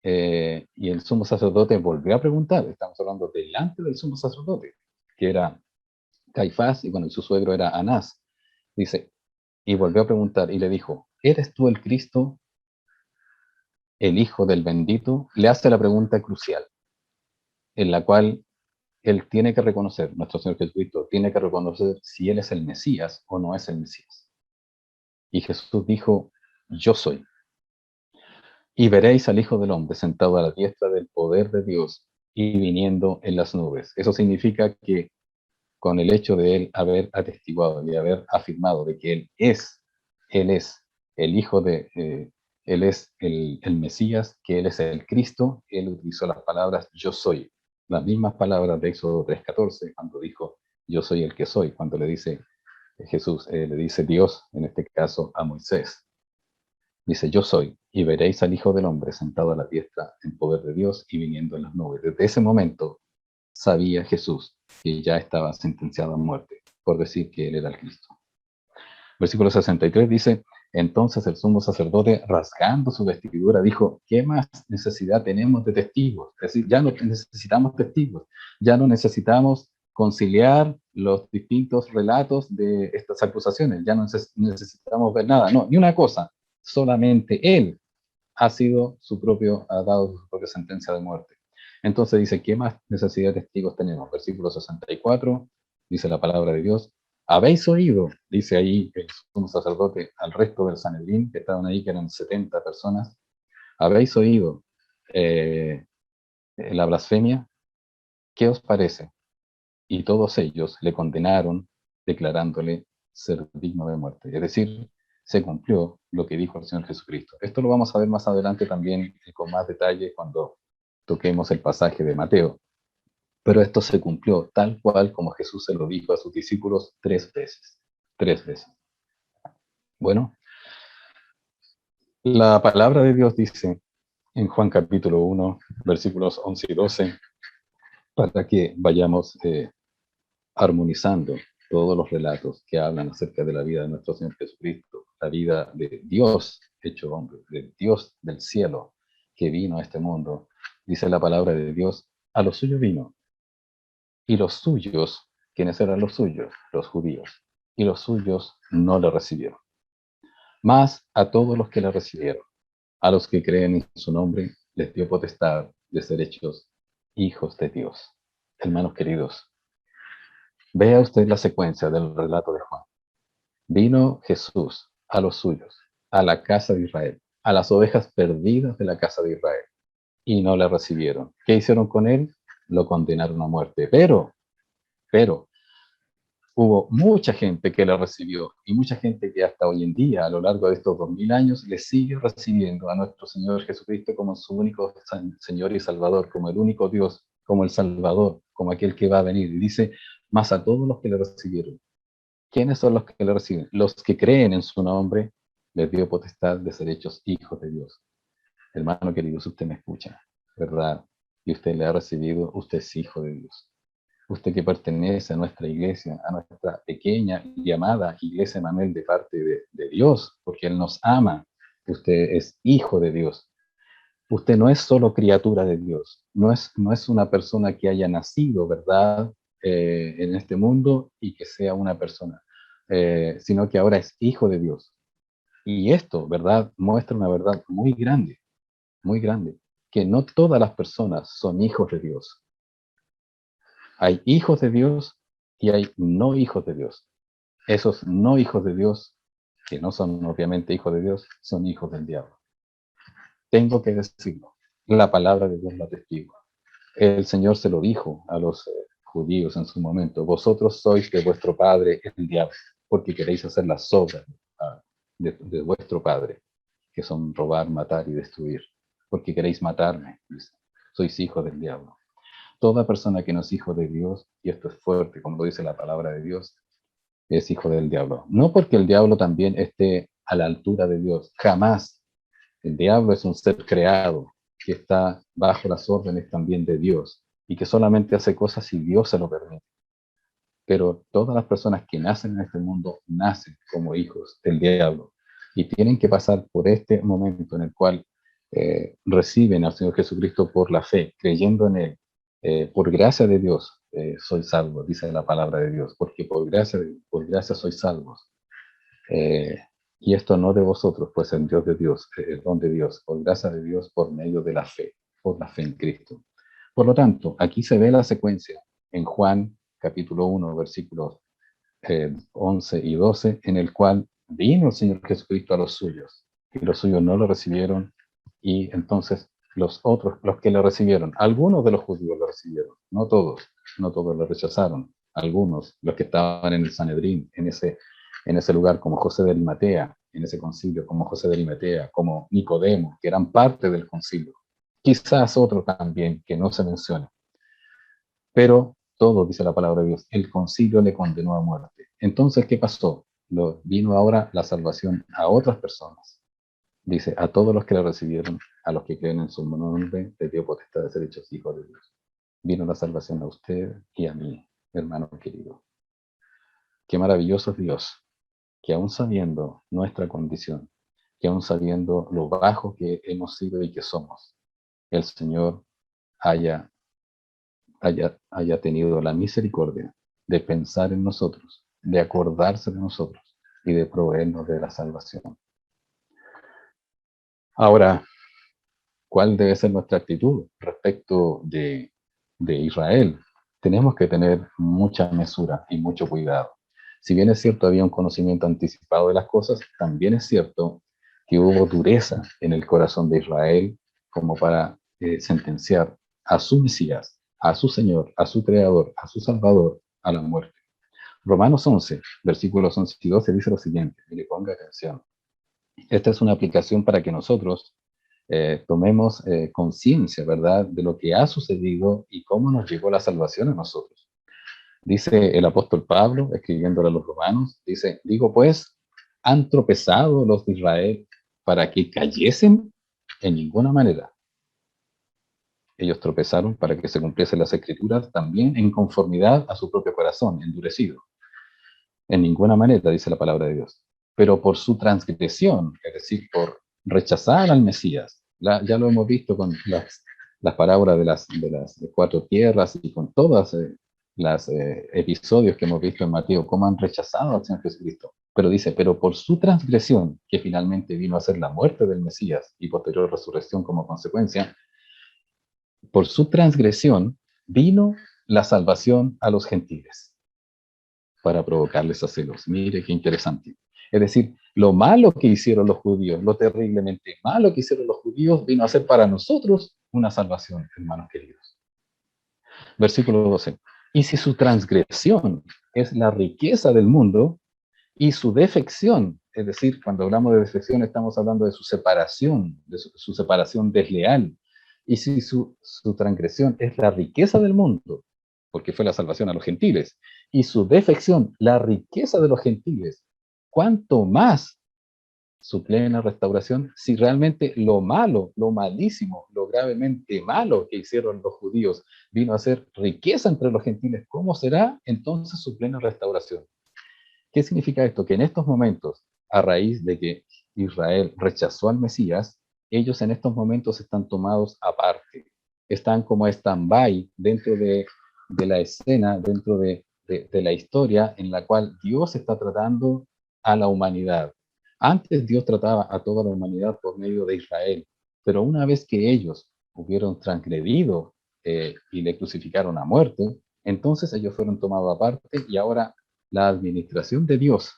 y el sumo sacerdote volvió a preguntar, estamos hablando delante del sumo sacerdote, que era Caifás, y bueno, y su suegro era Anás, dice, y volvió a preguntar y le dijo, ¿eres tú el Cristo, el Hijo del bendito? Le hace la pregunta crucial, en la cual él tiene que reconocer, nuestro Señor Jesucristo tiene que reconocer si él es el Mesías o no es el Mesías. Y Jesús dijo, yo soy. Y veréis al Hijo del Hombre sentado a la diestra del poder de Dios y viniendo en las nubes. Eso significa que con el hecho de él haber atestiguado y haber afirmado de que él es el Hijo de, él es el Mesías, que él es el Cristo, él utilizó las palabras yo soy, las mismas palabras de Éxodo 3:14, cuando dijo yo soy el que soy, cuando le dice Jesús, le dice Dios, en este caso a Moisés. Dice, yo soy, y veréis al Hijo del Hombre sentado a la diestra en poder de Dios y viniendo en las nubes. Desde ese momento sabía Jesús que ya estaba sentenciado a muerte por decir que él era el Cristo. Versículo 63 dice, entonces el sumo sacerdote, rasgando su vestidura, dijo, ¿qué más necesidad tenemos de testigos? Es decir, ya no necesitamos testigos, ya no necesitamos conciliar los distintos relatos de estas acusaciones, ya no necesitamos ver nada, no, ni una cosa, solamente él ha dado su propia sentencia de muerte. Entonces dice, ¿qué más necesidad de testigos tenemos? Versículo 64, dice la palabra de Dios, habéis oído, dice ahí el sumo sacerdote al resto del Sanedrín, que estaban ahí, que eran 70 personas, habéis oído la blasfemia, ¿qué os parece? Y todos ellos le condenaron, declarándole ser digno de muerte. Es decir, se cumplió lo que dijo el Señor Jesucristo. Esto lo vamos a ver más adelante también con más detalle cuando toquemos el pasaje de Mateo. Pero esto se cumplió tal cual como Jesús se lo dijo a sus discípulos 3 veces. 3 veces. Bueno, la palabra de Dios dice en Juan capítulo 1, versículos 11 y 12, para que vayamos armonizando todos los relatos que hablan acerca de la vida de nuestro Señor Jesucristo, la vida de Dios hecho hombre, de Dios del cielo que vino a este mundo. Dice la palabra de Dios, a los suyos vino, y los suyos, ¿quiénes eran los suyos? Los judíos, y los suyos no le recibieron. Mas a todos los que le recibieron, a los que creen en su nombre, les dio potestad de ser hechos hijos de Dios. Hermanos queridos, vea usted la secuencia del relato de Juan. Vino Jesús a los suyos, a la casa de Israel, a las ovejas perdidas de la casa de Israel, y no le recibieron. ¿Qué hicieron con él? Lo condenaron a muerte. Pero, hubo mucha gente que le recibió y mucha gente que hasta hoy en día, a lo largo de estos 2000 años, le sigue recibiendo a nuestro Señor Jesucristo como su único Señor y Salvador, como el único Dios, como el Salvador, como aquel que va a venir. Y dice, más a todos los que le recibieron. ¿Quiénes son los que le reciben? Los que creen en su nombre, les dio potestad de ser hechos hijos de Dios. Hermano querido, si usted me escucha, ¿verdad? Y usted le ha recibido, usted es hijo de Dios. Usted que pertenece a nuestra iglesia, a nuestra pequeña y amada iglesia Manuel de parte de Dios, porque Él nos ama. Usted es hijo de Dios. Usted no es solo criatura de Dios, no es una persona que haya nacido, ¿verdad? En este mundo y que sea una persona, sino que ahora es hijo de Dios. Y esto, ¿verdad? Muestra una verdad muy grande, que no todas las personas son hijos de Dios. Hay hijos de Dios y hay no hijos de Dios. Esos no hijos de Dios, que no son obviamente hijos de Dios, son hijos del diablo. Tengo que decirlo. La palabra de Dios la testigo. El Señor se lo dijo a los judíos en su momento. Vosotros sois de vuestro padre el diablo, porque queréis hacer las obras de vuestro padre, que son robar, matar y destruir. Porque queréis matarme, dice. Sois hijos del diablo. Toda persona que no es hijo de Dios, y esto es fuerte, como lo dice la palabra de Dios, es hijo del diablo. No porque el diablo también esté a la altura de Dios, jamás. El diablo es un ser creado que está bajo las órdenes también de Dios y que solamente hace cosas si Dios se lo permite. Pero todas las personas que nacen en este mundo nacen como hijos del diablo y tienen que pasar por este momento en el cual reciben al Señor Jesucristo por la fe, creyendo en Él. Por gracia de Dios soy salvo, dice la palabra de Dios, porque por gracia sois salvos. Eh, y esto no de vosotros, pues el Dios de Dios, el don de Dios, por gracia de Dios, por medio de la fe, por la fe en Cristo. Por lo tanto, aquí se ve la secuencia en Juan capítulo 1, versículos 11 y 12, en el cual vino el Señor Jesucristo a los suyos, y los suyos no lo recibieron, y entonces los otros, los que le recibieron, algunos de los judíos lo recibieron, no todos lo rechazaron, algunos, los que estaban en el Sanedrín, en ese lugar, como José de Arimatea, en ese concilio, como José de Arimatea, como Nicodemo, que eran parte del concilio, quizás otro también que no se menciona, pero todo, dice la palabra de Dios, el concilio le condenó a muerte. Entonces, ¿qué pasó? Vino ahora la salvación a otras personas. Dice, a todos los que le recibieron, a los que creen en su nombre, les dio potestad de ser hechos hijos de Dios. Vino la salvación a usted y a mí, hermano querido. Qué maravilloso es Dios, que aún sabiendo nuestra condición, que aún sabiendo lo bajo que hemos sido y que somos, el Señor haya tenido la misericordia de pensar en nosotros, de acordarse de nosotros y de proveernos de la salvación. Ahora, ¿cuál debe ser nuestra actitud respecto de Israel? Tenemos que tener mucha mesura y mucho cuidado. Si bien es cierto, había un conocimiento anticipado de las cosas, también es cierto que hubo dureza en el corazón de Israel como para sentenciar a su Mesías, a su Señor, a su Creador, a su Salvador, a la muerte. Romanos 11, versículos 11 y 12 dice lo siguiente, y le ponga atención. Esta es una aplicación para que nosotros tomemos conciencia, ¿verdad?, de lo que ha sucedido y cómo nos llegó la salvación a nosotros. Dice el apóstol Pablo, escribiéndole a los romanos, dice, digo pues, ¿han tropezado los de Israel para que cayesen? En ninguna manera. Ellos tropezaron para que se cumpliesen las escrituras también en conformidad a su propio corazón, endurecido. En ninguna manera, dice la palabra de Dios. Pero por su transgresión, es decir, por rechazar al Mesías, ya lo hemos visto con las parábolas de las cuatro tierras y con todos los episodios que hemos visto en Mateo, cómo han rechazado al Señor Jesucristo. Pero dice, pero por su transgresión, que finalmente vino a ser la muerte del Mesías y posterior resurrección como consecuencia, por su transgresión vino la salvación a los gentiles para provocarles a celos. Mire qué interesante. Es decir, lo malo que hicieron los judíos, lo terriblemente malo que hicieron los judíos, vino a ser para nosotros una salvación, hermanos queridos. Versículo 12. Y si su transgresión es la riqueza del mundo y su defección, es decir, cuando hablamos de defección estamos hablando de su separación desleal, y si su transgresión es la riqueza del mundo, porque fue la salvación a los gentiles, y su defección, la riqueza de los gentiles, ¿cuánto más su plena restauración si realmente lo malo, lo malísimo, lo gravemente malo que hicieron los judíos vino a ser riqueza entre los gentiles? ¿Cómo será entonces su plena restauración? ¿Qué significa esto? Que en estos momentos, a raíz de que Israel rechazó al Mesías, ellos en estos momentos están tomados aparte, están como stand-by dentro de la escena, dentro de la historia en la cual Dios está tratando a la humanidad. Antes Dios trataba a toda la humanidad por medio de Israel, pero una vez que ellos hubieron transgredido y le crucificaron a muerte, entonces ellos fueron tomados aparte y ahora la administración de Dios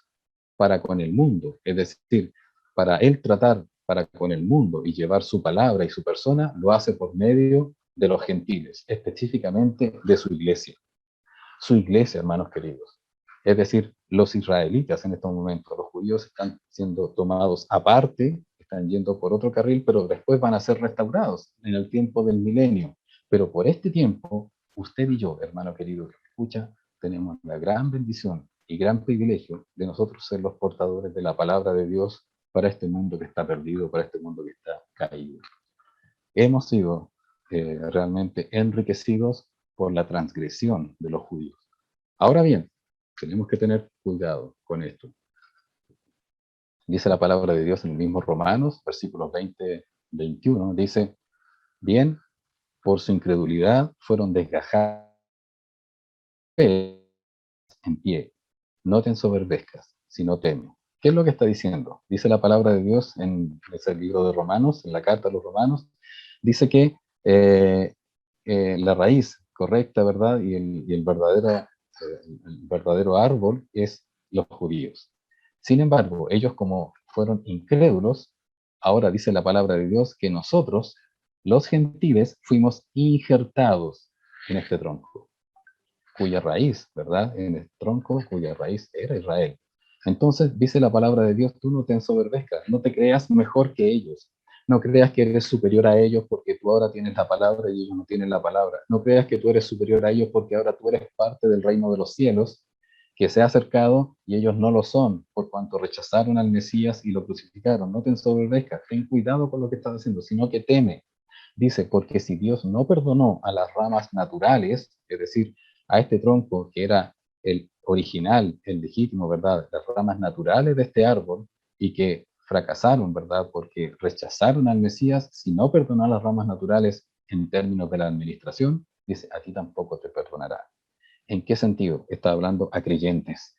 para con el mundo, es decir, para Él tratar para con el mundo y llevar su palabra y su persona, lo hace por medio de los gentiles, específicamente de su iglesia. Su iglesia, hermanos queridos. Es decir, los israelitas en estos momentos, los judíos están siendo tomados aparte, están yendo por otro carril, pero después van a ser restaurados en el tiempo del milenio. Pero por este tiempo, usted y yo, hermano querido que me escucha, tenemos la gran bendición y gran privilegio de nosotros ser los portadores de la palabra de Dios para este mundo que está perdido, para este mundo que está caído. Hemos sido realmente enriquecidos por la transgresión de los judíos. Ahora bien, tenemos que tener cuidado con esto. Dice la palabra de Dios en el mismo Romanos, versículos 20-21, dice, bien, por su incredulidad fueron desgajados en pie. No te ensoberbezcas, sino teme. ¿Qué es lo que está diciendo? Dice la palabra de Dios en ese libro de Romanos, en la carta a los Romanos, dice que la raíz correcta, ¿verdad? Y el verdadero árbol es los judíos. Sin embargo, ellos como fueron incrédulos, ahora dice la palabra de Dios que nosotros, los gentiles, fuimos injertados en este tronco cuya raíz, ¿verdad? En el tronco cuya raíz era Israel. Entonces dice la palabra de Dios, tú no te ensoberbezcas, no te creas mejor que ellos, no creas que eres superior a ellos porque tú ahora tienes la palabra y ellos no tienen la palabra, no creas que tú eres superior a ellos porque ahora tú eres parte del reino de los cielos que se ha acercado y ellos no lo son, por cuanto rechazaron al Mesías y lo crucificaron. No te ensoberbezcas, ten cuidado con lo que estás haciendo, sino que teme. Dice, porque si Dios no perdonó a las ramas naturales, es decir, a este tronco que era el original, el legítimo, ¿verdad? Las ramas naturales de este árbol y que fracasaron, ¿verdad? Porque rechazaron al Mesías, si no perdonó a las ramas naturales en términos de la administración, dice, a ti tampoco te perdonará. ¿En qué sentido? Está hablando a creyentes.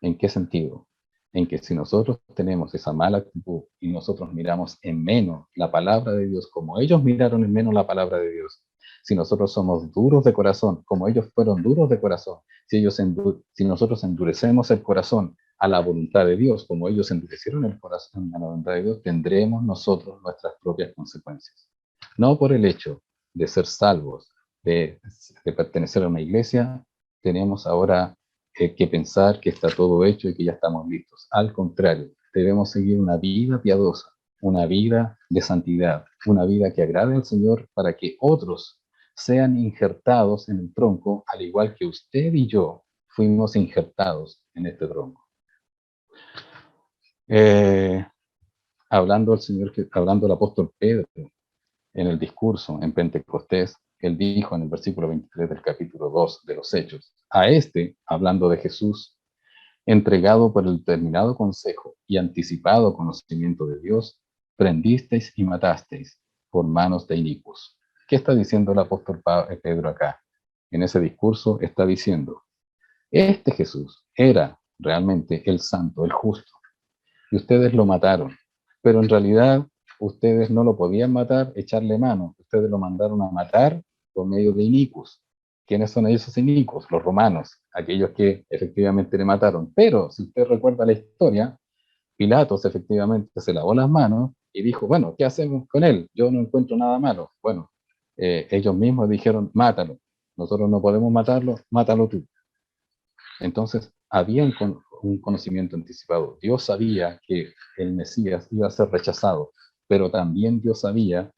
¿En qué sentido? En que si nosotros tenemos esa mala actitud y nosotros miramos en menos la palabra de Dios como ellos miraron en menos la palabra de Dios, si nosotros somos duros de corazón como ellos fueron duros de corazón, si nosotros endurecemos el corazón a la voluntad de Dios como ellos endurecieron el corazón a la voluntad de Dios, tendremos nosotros nuestras propias consecuencias. No por el hecho de ser salvos, de pertenecer a una iglesia, tenemos ahora que pensar que está todo hecho y que ya estamos listos. Al contrario, debemos seguir una vida piadosa, una vida de santidad, una vida que agrade al Señor para que otros sean injertados en el tronco, al igual que usted y yo fuimos injertados en este tronco. Eh, hablando el apóstol Pedro en el discurso en Pentecostés, él dijo en el versículo 23 del capítulo 2 de los Hechos, a este, hablando de Jesús, entregado por el determinado consejo y anticipado conocimiento de Dios, prendisteis y matasteis por manos de inicuos. ¿Qué está diciendo el apóstol Pedro acá? En ese discurso está diciendo, este Jesús era realmente el santo, el justo, y ustedes lo mataron, pero en realidad ustedes no lo podían matar, echarle mano, ustedes lo mandaron a matar por medio de inicuos. ¿Quiénes son esos inicuos? Los romanos, aquellos que efectivamente le mataron. Pero si usted recuerda la historia, Pilatos efectivamente se lavó las manos y dijo, bueno, ¿qué hacemos con él? Yo no encuentro nada malo. Bueno, ellos mismos dijeron, mátalo. Nosotros no podemos matarlo, mátalo tú. Entonces, había un conocimiento anticipado. Dios sabía que el Mesías iba a ser rechazado, pero también Dios sabía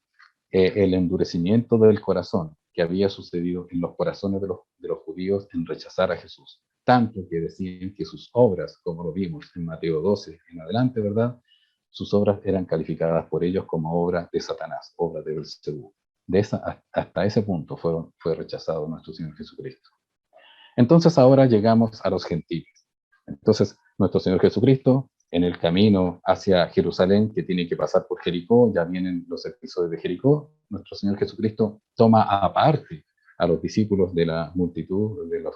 el endurecimiento del corazón que había sucedido en los corazones de los judíos en rechazar a Jesús. Tanto que decían que sus obras, como lo vimos en Mateo 12 en adelante, ¿verdad? Sus obras eran calificadas por ellos como obras de Satanás, obras de Belcebú. Hasta ese punto fue rechazado nuestro Señor Jesucristo. Entonces ahora llegamos a los gentiles. Entonces, nuestro Señor Jesucristo, en el camino hacia Jerusalén, que tiene que pasar por Jericó, ya vienen los episodios de Jericó, nuestro Señor Jesucristo toma aparte a los discípulos de la multitud, de los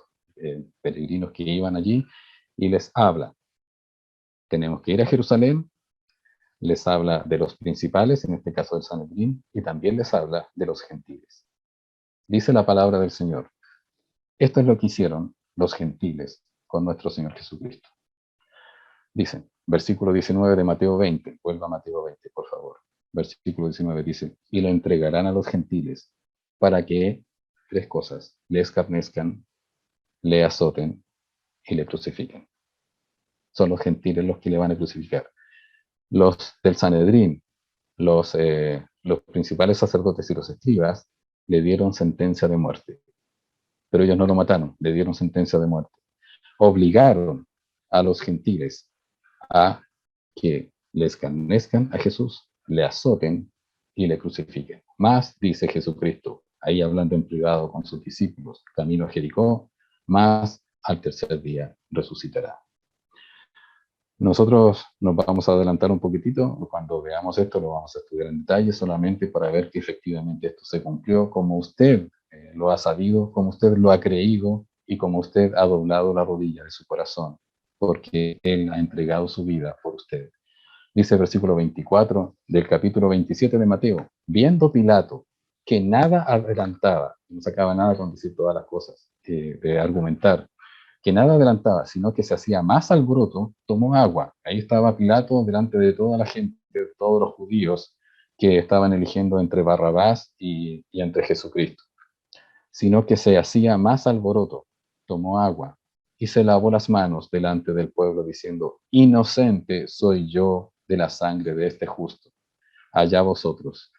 peregrinos que iban allí, y les habla. Tenemos que ir a Jerusalén, les habla de los principales, en este caso del Sanedrín, y también les habla de los gentiles. Dice la palabra del Señor. Esto es lo que hicieron los gentiles con nuestro Señor Jesucristo. Dice, versículo 19 de Mateo 20, vuelva a Mateo 20, por favor. Versículo 19 dice, y lo entregarán a los gentiles para que, tres cosas, le escarnezcan, le azoten y le crucifiquen. Son los gentiles los que le van a crucificar. Los del Sanedrín, los principales sacerdotes y los escribas, le dieron sentencia de muerte. Pero ellos no lo mataron, le dieron sentencia de muerte. Obligaron a los gentiles a que le escarnezcan a Jesús, le azoten y le crucifiquen. Más, dice Jesucristo, ahí hablando en privado con sus discípulos, camino a Jericó, más al tercer día resucitará. Nosotros nos vamos a adelantar un poquitito, cuando veamos esto lo vamos a estudiar en detalle solamente para ver que efectivamente esto se cumplió como usted lo ha sabido, como usted lo ha creído y como usted ha doblado la rodilla de su corazón, porque Él ha entregado su vida por usted. Dice el versículo 24 del capítulo 27 de Mateo, viendo Pilato que nada adelantaba, no sacaba nada con decir todas las cosas, de argumentar, que nada adelantaba, sino que se hacía más alboroto, tomó agua. Ahí estaba Pilato delante de toda la gente, de todos los judíos que estaban eligiendo entre Barrabás y entre Jesucristo. Sino que se hacía más alboroto, tomó agua y se lavó las manos delante del pueblo diciendo, inocente soy yo de la sangre de este justo. Allá vosotros.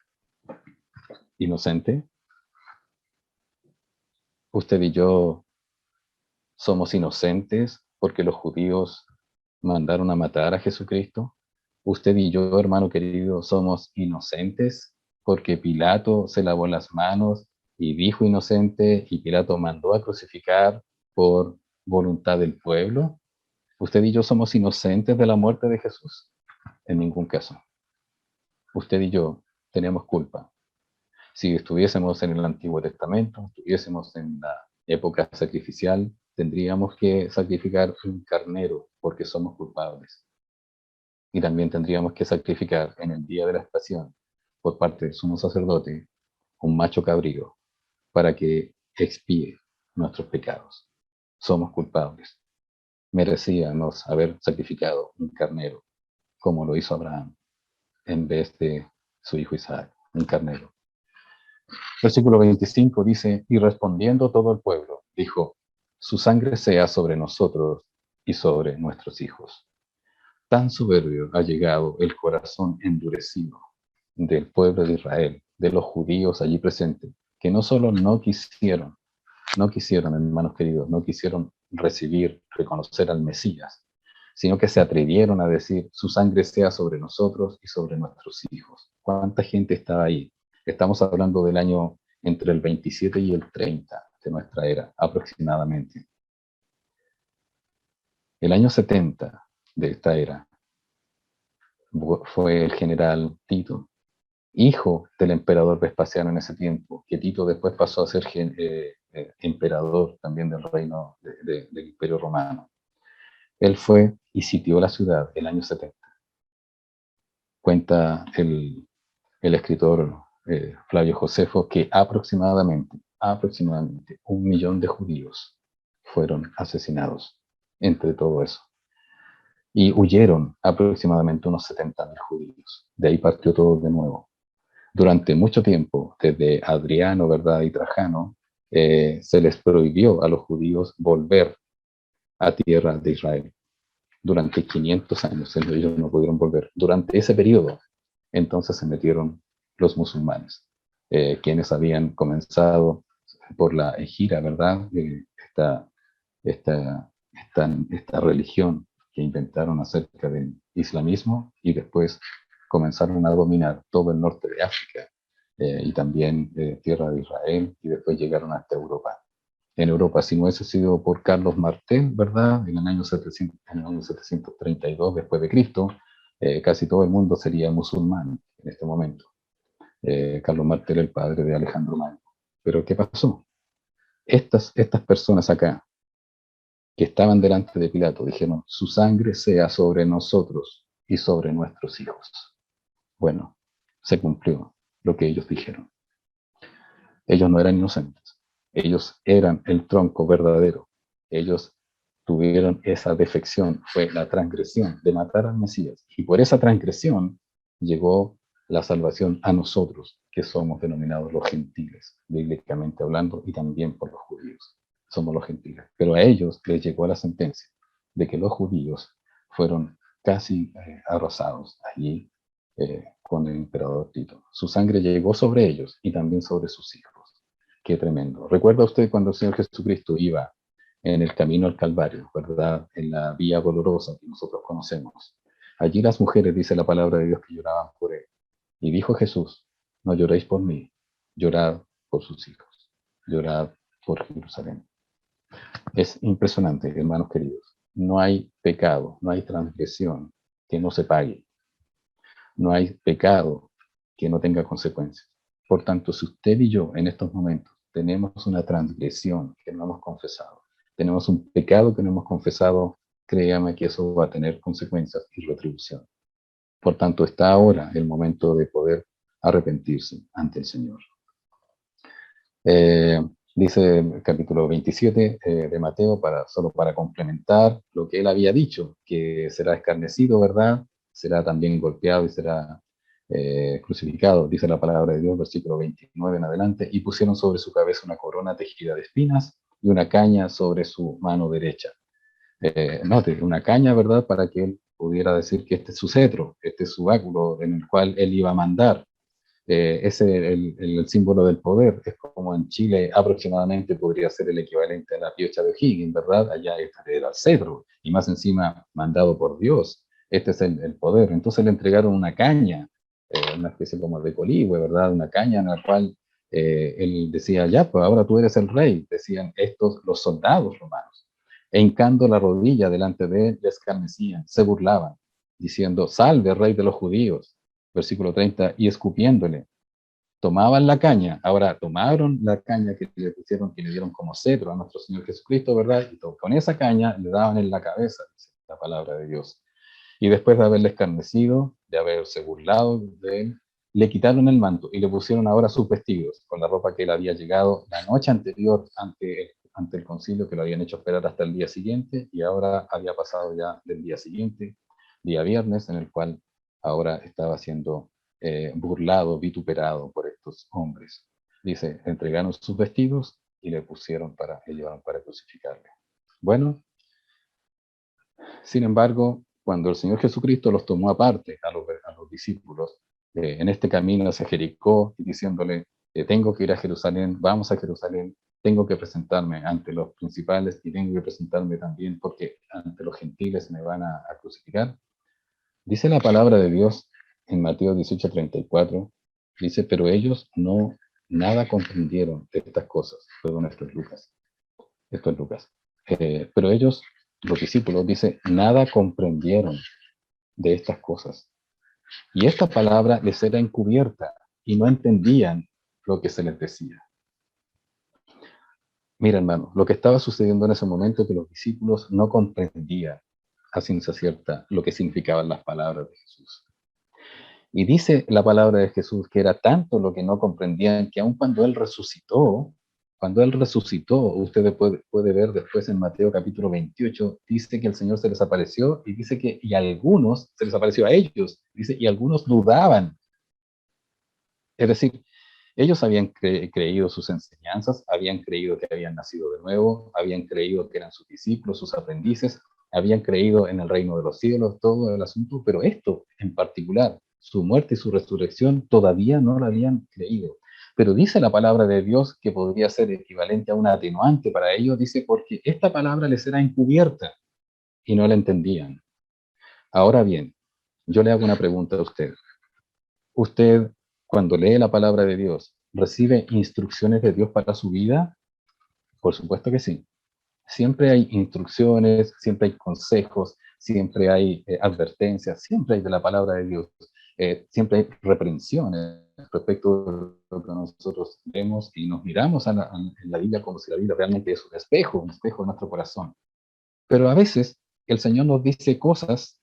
¿Inocente? Usted y yo somos inocentes porque los judíos mandaron a matar a Jesucristo. Usted y yo, hermano querido, somos inocentes porque Pilato se lavó las manos y dijo inocente y Pilato mandó a crucificar por voluntad del pueblo. Usted y yo somos inocentes de la muerte de Jesús. En ningún caso. Usted y yo tenemos culpa. Si estuviésemos en el Antiguo Testamento, estuviésemos en la época sacrificial, tendríamos que sacrificar un carnero porque somos culpables. Y también tendríamos que sacrificar en el día de la expiación, por parte del sumo sacerdote, un macho cabrío para que expíe nuestros pecados. Somos culpables. Merecíamos haber sacrificado un carnero, como lo hizo Abraham, en vez de su hijo Isaac, un carnero. Versículo 25 dice, y respondiendo todo el pueblo, dijo, su sangre sea sobre nosotros y sobre nuestros hijos. Tan soberbio ha llegado el corazón endurecido del pueblo de Israel, de los judíos allí presentes, que no solo no quisieron, hermanos queridos, no quisieron recibir, reconocer al Mesías, sino que se atrevieron a decir, su sangre sea sobre nosotros y sobre nuestros hijos. ¿Cuánta gente estaba ahí? Estamos hablando del año entre el 27 y el 30 de nuestra era, aproximadamente. El año 70 de esta era fue el general Tito, hijo del emperador Vespasiano en ese tiempo, que Tito después pasó a ser emperador también del reino del Imperio Romano. Él fue y sitió la ciudad el año 70. Cuenta el escritor Flavio Josefo que aproximadamente 1 millón de judíos fueron asesinados entre todo eso. Y huyeron aproximadamente unos 70.000 judíos. De ahí partió todo de nuevo. Durante mucho tiempo, desde Adriano, ¿verdad? Y Trajano, se les prohibió a los judíos volver a tierra de Israel. Durante 500 años ellos no pudieron volver. Durante ese periodo, entonces se metieron los musulmanes, quienes habían comenzado por la ejira, ¿verdad? Esta, esta, esta religión que inventaron acerca del islamismo y después comenzaron a dominar todo el norte de África y también tierra de Israel y después llegaron hasta Europa. En Europa, si no hubiese sido por Carlos Martel, ¿verdad? En el año 732 después de Cristo, casi todo el mundo sería musulmán en este momento. Carlos Martel, el padre de Alejandro Magno. Pero ¿qué pasó? Estas personas acá, que estaban delante de Pilato, dijeron, su sangre sea sobre nosotros y sobre nuestros hijos. Bueno, se cumplió lo que ellos dijeron. Ellos no eran inocentes. Ellos eran el tronco verdadero. Ellos tuvieron esa defección, fue la transgresión de matar al Mesías. Y por esa transgresión llegó la salvación a nosotros, que somos denominados los gentiles, bíblicamente hablando, y también por los judíos. Somos los gentiles. Pero a ellos les llegó la sentencia de que los judíos fueron casi arrasados allí con el emperador Tito. Su sangre llegó sobre ellos y también sobre sus hijos. Qué tremendo. ¿Recuerda usted cuando el Señor Jesucristo iba en el camino al Calvario, ¿verdad? En la vía dolorosa que nosotros conocemos? Allí las mujeres, dice la palabra de Dios, que lloraban por él. Y dijo Jesús, no lloréis por mí, llorad por sus hijos, llorad por Jerusalén. Es impresionante, hermanos queridos. No hay pecado, no hay transgresión que no se pague. No hay pecado que no tenga consecuencias. Por tanto, si usted y yo en estos momentos tenemos una transgresión que no hemos confesado, tenemos un pecado que no hemos confesado, créame que eso va a tener consecuencias y retribución. Por tanto, está ahora el momento de poder arrepentirse ante el Señor. Dice el capítulo 27 de Mateo, solo para complementar lo que él había dicho, que será escarnecido, ¿verdad? Será también golpeado y será crucificado, dice la palabra de Dios, versículo 29 en adelante, y pusieron sobre su cabeza una corona tejida de espinas y una caña sobre su mano derecha. Note, una caña, ¿verdad? Para que él pudiera decir que este es su cetro, este es su báculo en el cual él iba a mandar. Ese es el símbolo del poder. Es como en Chile aproximadamente podría ser el equivalente a la piocha de O'Higgins, ¿verdad? Allá este era el cetro, y más encima mandado por Dios. Este es el poder. Entonces le entregaron una caña, una especie como de coligüe, ¿verdad? Una caña en la cual él decía, ya, pues ahora tú eres el rey, decían estos los soldados romanos. E hincando la rodilla delante de él, le escarnecían, se burlaban, diciendo, salve, rey de los judíos. Versículo 30, y escupiéndole, tomaban la caña, ahora tomaron la caña que le pusieron, que le dieron como cetro a nuestro Señor Jesucristo, ¿verdad? Y con esa caña le daban en la cabeza, dice la palabra de Dios. Y después de haberle escarnecido, de haberse burlado de él, le quitaron el manto y le pusieron ahora sus vestidos, con la ropa que él había llegado la noche anterior ante el concilio, que lo habían hecho esperar hasta el día siguiente, y ahora había pasado ya del día siguiente, día viernes, en el cual ahora estaba siendo burlado, vituperado por estos hombres. Dice, entregaron sus vestidos y le llevaron para crucificarle. Bueno, sin embargo, cuando el Señor Jesucristo los tomó aparte a los discípulos, en este camino hacia Jericó, y diciéndole, tengo que ir a Jerusalén, vamos a Jerusalén, tengo que presentarme ante los principales y tengo que presentarme también porque ante los gentiles me van a crucificar. Dice la palabra de Dios en Mateo 18:34, Dice, pero ellos no, nada comprendieron de estas cosas. Perdón, esto es Lucas. Esto es Lucas. Pero ellos, los discípulos, dice, nada comprendieron de estas cosas. Y esta palabra les era encubierta y no entendían lo que se les decía. Mira, hermano, lo que estaba sucediendo en ese momento es que los discípulos no comprendían a ciencia cierta lo que significaban las palabras de Jesús. Y dice la palabra de Jesús que era tanto lo que no comprendían que aun cuando Él resucitó, usted puede ver después en Mateo capítulo 28, dice que el Señor se les apareció y dice que, y algunos, se les apareció a ellos, dice, y algunos dudaban. Es decir, ellos habían creído sus enseñanzas, habían creído que habían nacido de nuevo, habían creído que eran sus discípulos, sus aprendices, habían creído en el reino de los cielos, todo el asunto, pero esto en particular, su muerte y su resurrección, todavía no lo habían creído. Pero dice la palabra de Dios que podría ser equivalente a un atenuante para ellos, dice, porque esta palabra les era encubierta y no la entendían. Ahora bien, yo le hago una pregunta a usted. Usted, cuando lee la palabra de Dios, ¿recibe instrucciones de Dios para su vida? Por supuesto que sí. Siempre hay instrucciones, siempre hay consejos, siempre hay advertencias, siempre hay de la palabra de Dios, siempre hay reprensiones respecto de lo que nosotros vemos y nos miramos en la Biblia como si la Biblia realmente es un espejo de nuestro corazón. Pero a veces el Señor nos dice cosas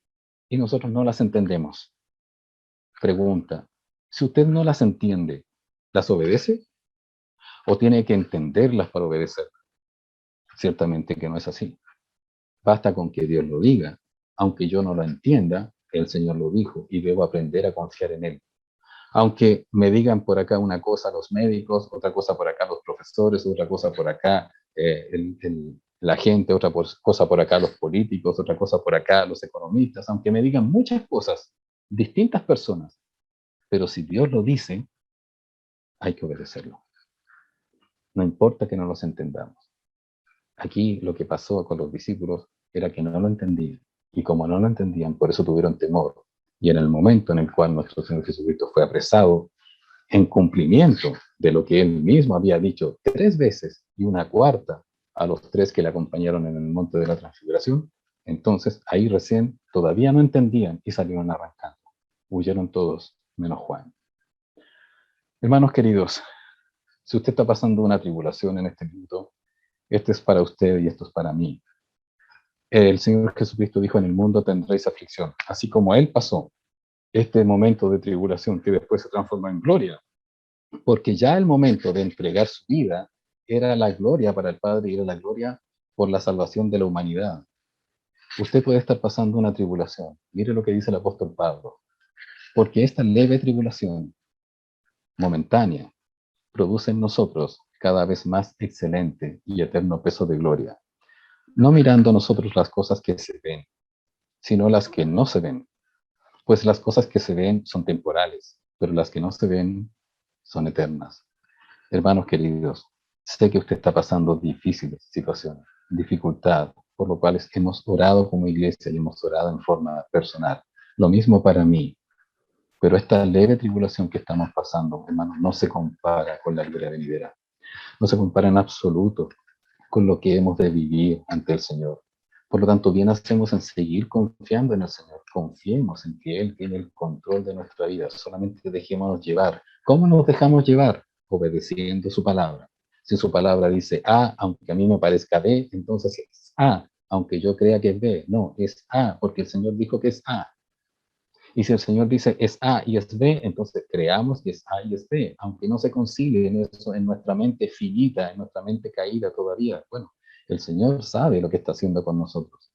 y nosotros no las entendemos. Pregunta, si usted no las entiende, ¿las obedece o tiene que entenderlas para obedecer? Ciertamente que no es así. Basta con que Dios lo diga. Aunque yo no lo entienda, el Señor lo dijo y debo aprender a confiar en Él. Aunque me digan por acá una cosa los médicos, otra cosa por acá los profesores, otra cosa por acá la gente, cosa por acá los políticos, otra cosa por acá los economistas, aunque me digan muchas cosas, distintas personas, pero si Dios lo dice, hay que obedecerlo. No importa que no los entendamos. Aquí lo que pasó con los discípulos era que no lo entendían. Y como no lo entendían, por eso tuvieron temor. Y en el momento en el cual nuestro Señor Jesucristo fue apresado, en cumplimiento de lo que él mismo había dicho 3 veces y una cuarta a los 3 que le acompañaron en el monte de la transfiguración, entonces ahí recién todavía no entendían y salieron arrancando. Huyeron todos, menos Juan. Hermanos queridos, si usted está pasando una tribulación en este minuto, este es para usted y esto es para mí. El Señor Jesucristo dijo, en el mundo tendréis aflicción, así como Él pasó este momento de tribulación que después se transformó en gloria, porque ya el momento de entregar su vida era la gloria para el Padre y era la gloria por la salvación de la humanidad. Usted puede estar pasando una tribulación. Mire lo que dice el apóstol Pablo. Porque esta leve tribulación momentánea produce en nosotros cada vez más excelente y eterno peso de gloria, no mirando nosotros las cosas que se ven, sino las que no se ven. Pues las cosas que se ven son temporales, pero las que no se ven son eternas. Hermanos queridos, sé que usted está pasando difíciles situaciones, dificultad, por lo cual hemos orado como iglesia y hemos orado en forma personal. Lo mismo para mí, pero esta leve tribulación que estamos pasando, hermanos, no se compara con la gloria venidera. No se compara en absoluto con lo que hemos de vivir ante el Señor. Por lo tanto, bien hacemos en seguir confiando en el Señor. Confiemos en que Él tiene el control de nuestra vida. Solamente dejémonos llevar. ¿Cómo nos dejamos llevar? Obedeciendo su palabra. Si su palabra dice A, aunque a mí me parezca B, entonces es A, aunque yo crea que es B. No, es A, porque el Señor dijo que es A. Y si el Señor dice es A y es B, entonces creamos que es A y es B, aunque no se concilie en eso, en nuestra mente finita, en nuestra mente caída todavía. Bueno, el Señor sabe lo que está haciendo con nosotros.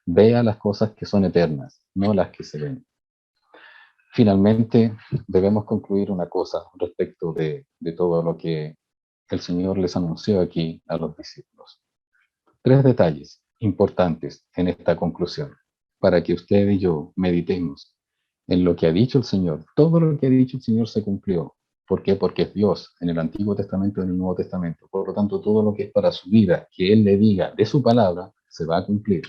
Vea las cosas que son eternas, no las que se ven. Finalmente, debemos concluir una cosa respecto de todo lo que el Señor les anunció aquí a los discípulos. 3 detalles importantes en esta conclusión, para que usted y yo meditemos en lo que ha dicho el Señor. Todo lo que ha dicho el Señor se cumplió. ¿Por qué? Porque es Dios en el Antiguo Testamento y en el Nuevo Testamento. Por lo tanto, todo lo que es para su vida, que Él le diga de su palabra, se va a cumplir.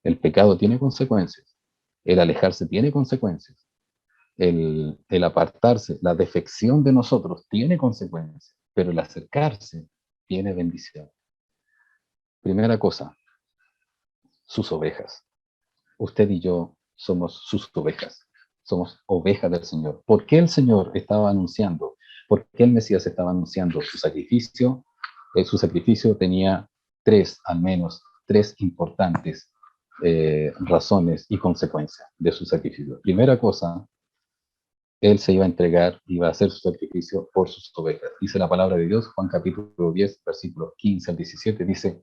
El pecado tiene consecuencias. El alejarse tiene consecuencias. El apartarse, la defección de nosotros tiene consecuencias, pero el acercarse tiene bendición. Primera cosa, sus ovejas. Usted y yo somos sus ovejas. Somos ovejas del Señor. ¿Por qué el Señor estaba anunciando? ¿Por qué el Mesías estaba anunciando su sacrificio? Su sacrificio tenía tres, al menos, tres importantes razones y consecuencias de su sacrificio. Primera cosa, él se iba a entregar, iba a hacer su sacrificio por sus ovejas. Dice la palabra de Dios, Juan capítulo 10, versículos 15 al 17, dice,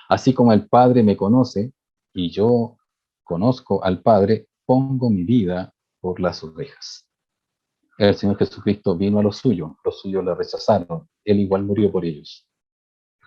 así como el Padre me conoce y yo conozco al Padre, pongo mi vida por las ovejas. El Señor Jesucristo vino a los suyos le rechazaron, Él igual murió por ellos,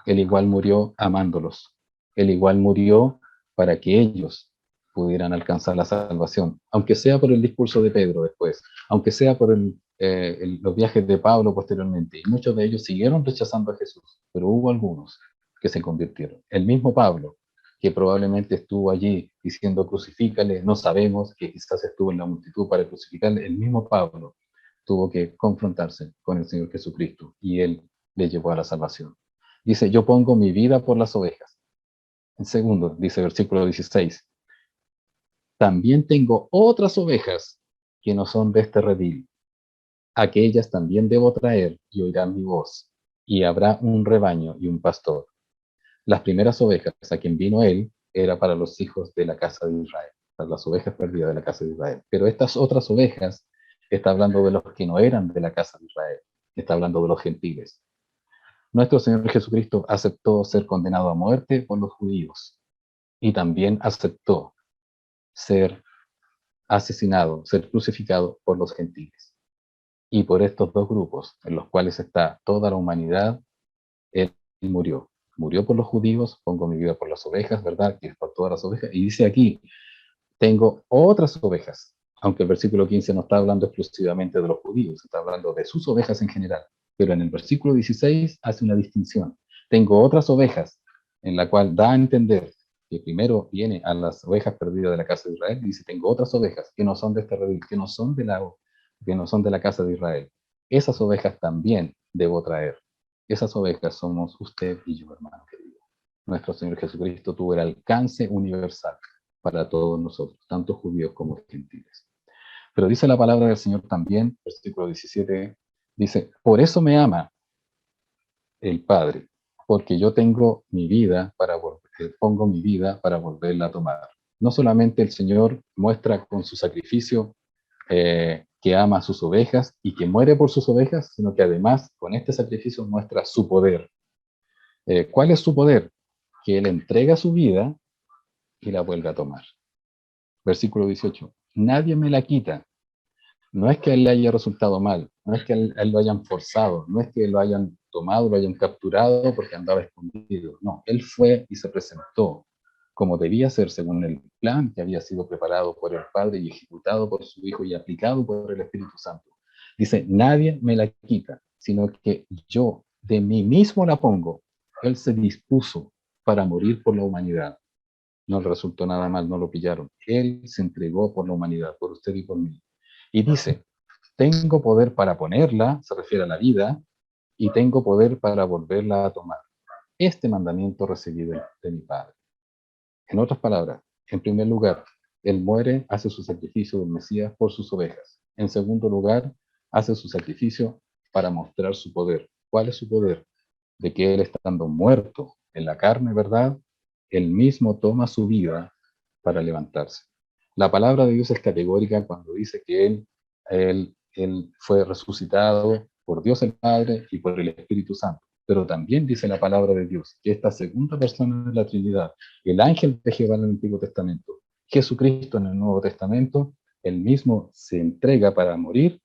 Él igual murió amándolos, Él igual murió para que ellos pudieran alcanzar la salvación, aunque sea por el discurso de Pedro después, aunque sea por los viajes de Pablo posteriormente, y muchos de ellos siguieron rechazando a Jesús, pero hubo algunos que se convirtieron. El mismo Pablo, que probablemente estuvo allí diciendo crucifícale, no sabemos, que quizás estuvo en la multitud para crucificarle, el mismo Pablo tuvo que confrontarse con el Señor Jesucristo y él le llevó a la salvación. Dice, yo pongo mi vida por las ovejas. En segundo, dice versículo 16, también tengo otras ovejas que no son de este redil. Aquellas también debo traer y oirán mi voz, y habrá un rebaño y un pastor. Las primeras ovejas a quien vino él era para los hijos de la casa de Israel, para las ovejas perdidas de la casa de Israel. Pero estas otras ovejas está hablando de los que no eran de la casa de Israel, está hablando de los gentiles. Nuestro Señor Jesucristo aceptó ser condenado a muerte por los judíos y también aceptó ser asesinado, ser crucificado por los gentiles. Y por estos dos grupos, en los cuales está toda la humanidad, Él murió. Murió por los judíos, pongo mi vida por las ovejas, ¿verdad? Que es por todas las ovejas. Y dice aquí, tengo otras ovejas, aunque el versículo 15 no está hablando exclusivamente de los judíos, está hablando de sus ovejas en general. Pero en el versículo 16 hace una distinción. Tengo otras ovejas, en la cual da a entender que primero viene a las ovejas perdidas de la casa de Israel y dice, tengo otras ovejas que no son de este redil, que no son de la casa de Israel. Esas ovejas también debo traer. Esas ovejas somos usted y yo, hermano querido. Nuestro Señor Jesucristo tuvo el alcance universal para todos nosotros, tanto judíos como gentiles. Pero dice la palabra del Señor también, versículo 17, dice, por eso me ama el Padre, porque yo tengo mi vida para pongo mi vida para volverla a tomar. No solamente el Señor muestra con su sacrificio que ama a sus ovejas y que muere por sus ovejas, sino que además con este sacrificio muestra su poder. ¿Cuál es su poder? Que Él entrega su vida y la vuelve a tomar. Versículo 18. Nadie me la quita. No es que a él le haya resultado mal, no es que a él lo hayan forzado, no es que lo hayan tomado, lo hayan capturado porque andaba escondido. No, él fue y se presentó como debía ser según el plan que había sido preparado por el Padre y ejecutado por su Hijo y aplicado por el Espíritu Santo. Dice, nadie me la quita, sino que yo de mí mismo la pongo. Él se dispuso para morir por la humanidad. No le resultó nada mal, no lo pillaron. Él se entregó por la humanidad, por usted y por mí. Y dice, tengo poder para ponerla, se refiere a la vida, y tengo poder para volverla a tomar. Este mandamiento recibí de mi Padre. En otras palabras, en primer lugar, Él muere, hace su sacrificio del Mesías por sus ovejas. En segundo lugar, hace su sacrificio para mostrar su poder. ¿Cuál es su poder? De que Él estando muerto en la carne, ¿verdad? Él mismo toma su vida para levantarse. La palabra de Dios es categórica cuando dice que él fue resucitado por Dios el Padre y por el Espíritu Santo. Pero también dice la palabra de Dios que esta segunda persona de la Trinidad, el ángel de Jehová en el Antiguo Testamento, Jesucristo en el Nuevo Testamento, él mismo se entrega para morir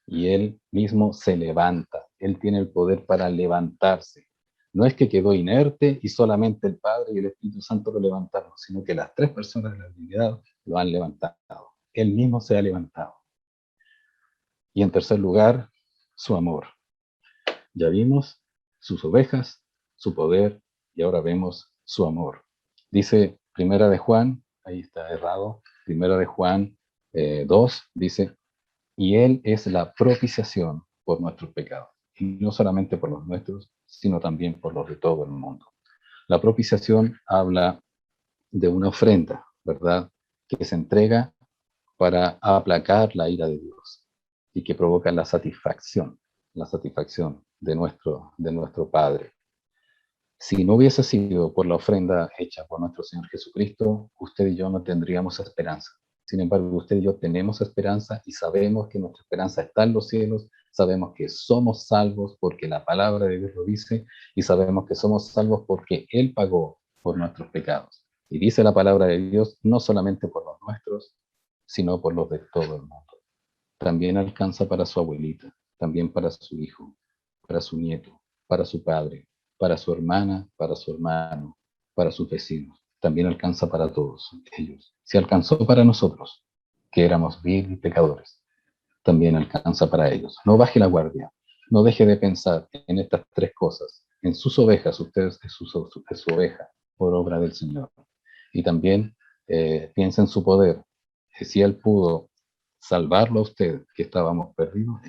y él mismo se levanta. Él tiene el poder para levantarse. No es que quedó inerte y solamente el Padre y el Espíritu Santo lo levantaron, sino que las tres personas de la Trinidad lo han levantado. Él mismo se ha levantado. Y en tercer lugar, su amor. Ya vimos sus ovejas, su poder y ahora vemos su amor. Dice Primera de Juan, ahí está errado, Primera de Juan 2 dice, y Él es la propiciación por nuestros pecados, y no solamente por los nuestros, sino también por los de todo el mundo. La propiciación habla de una ofrenda, ¿verdad? Que se entrega para aplacar la ira de Dios y que provoca la satisfacción de nuestro Padre. Si no hubiese sido por la ofrenda hecha por nuestro Señor Jesucristo, usted y yo no tendríamos esperanza. Sin embargo, usted y yo tenemos esperanza y sabemos que nuestra esperanza está en los cielos, sabemos que somos salvos porque la palabra de Dios lo dice y sabemos que somos salvos porque Él pagó por nuestros pecados. Y dice la palabra de Dios no solamente por los nuestros, sino por los de todo el mundo. También alcanza para su abuelita, también para su hijo, para su nieto, para su padre, para su hermana, para su hermano, para sus vecinos. También alcanza para todos ellos. Si alcanzó para nosotros, que éramos vil y pecadores, también alcanza para ellos. No baje la guardia. No deje de pensar en estas tres cosas. En sus ovejas, usted es su oveja por obra del Señor. Y también piensa en su poder. Que si Él pudo salvarlo a usted, que estábamos perdidos,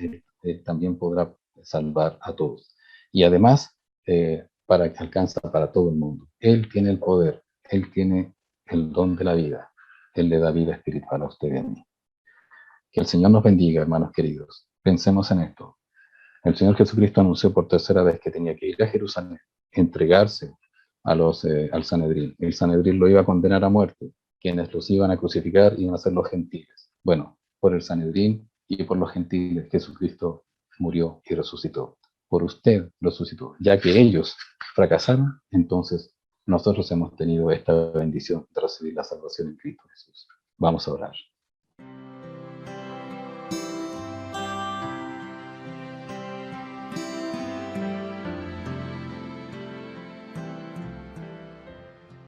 Él también podrá salvar a todos. Y además, para que alcanza para todo el mundo. Él tiene el poder, Él tiene el don de la vida. Él le da vida espiritual a usted y a mí. Que el Señor nos bendiga, hermanos queridos. Pensemos en esto. El Señor Jesucristo anunció por tercera vez que tenía que ir a Jerusalén, entregarse al Sanedrín. El Sanedrín lo iba a condenar a muerte. Quienes los iban a crucificar iban a ser los gentiles. Bueno, por el Sanedrín y por los gentiles, Jesucristo murió y resucitó. Por usted resucitó. Ya que ellos fracasaron, entonces nosotros hemos tenido esta bendición de recibir la salvación en Cristo Jesús. Vamos a orar.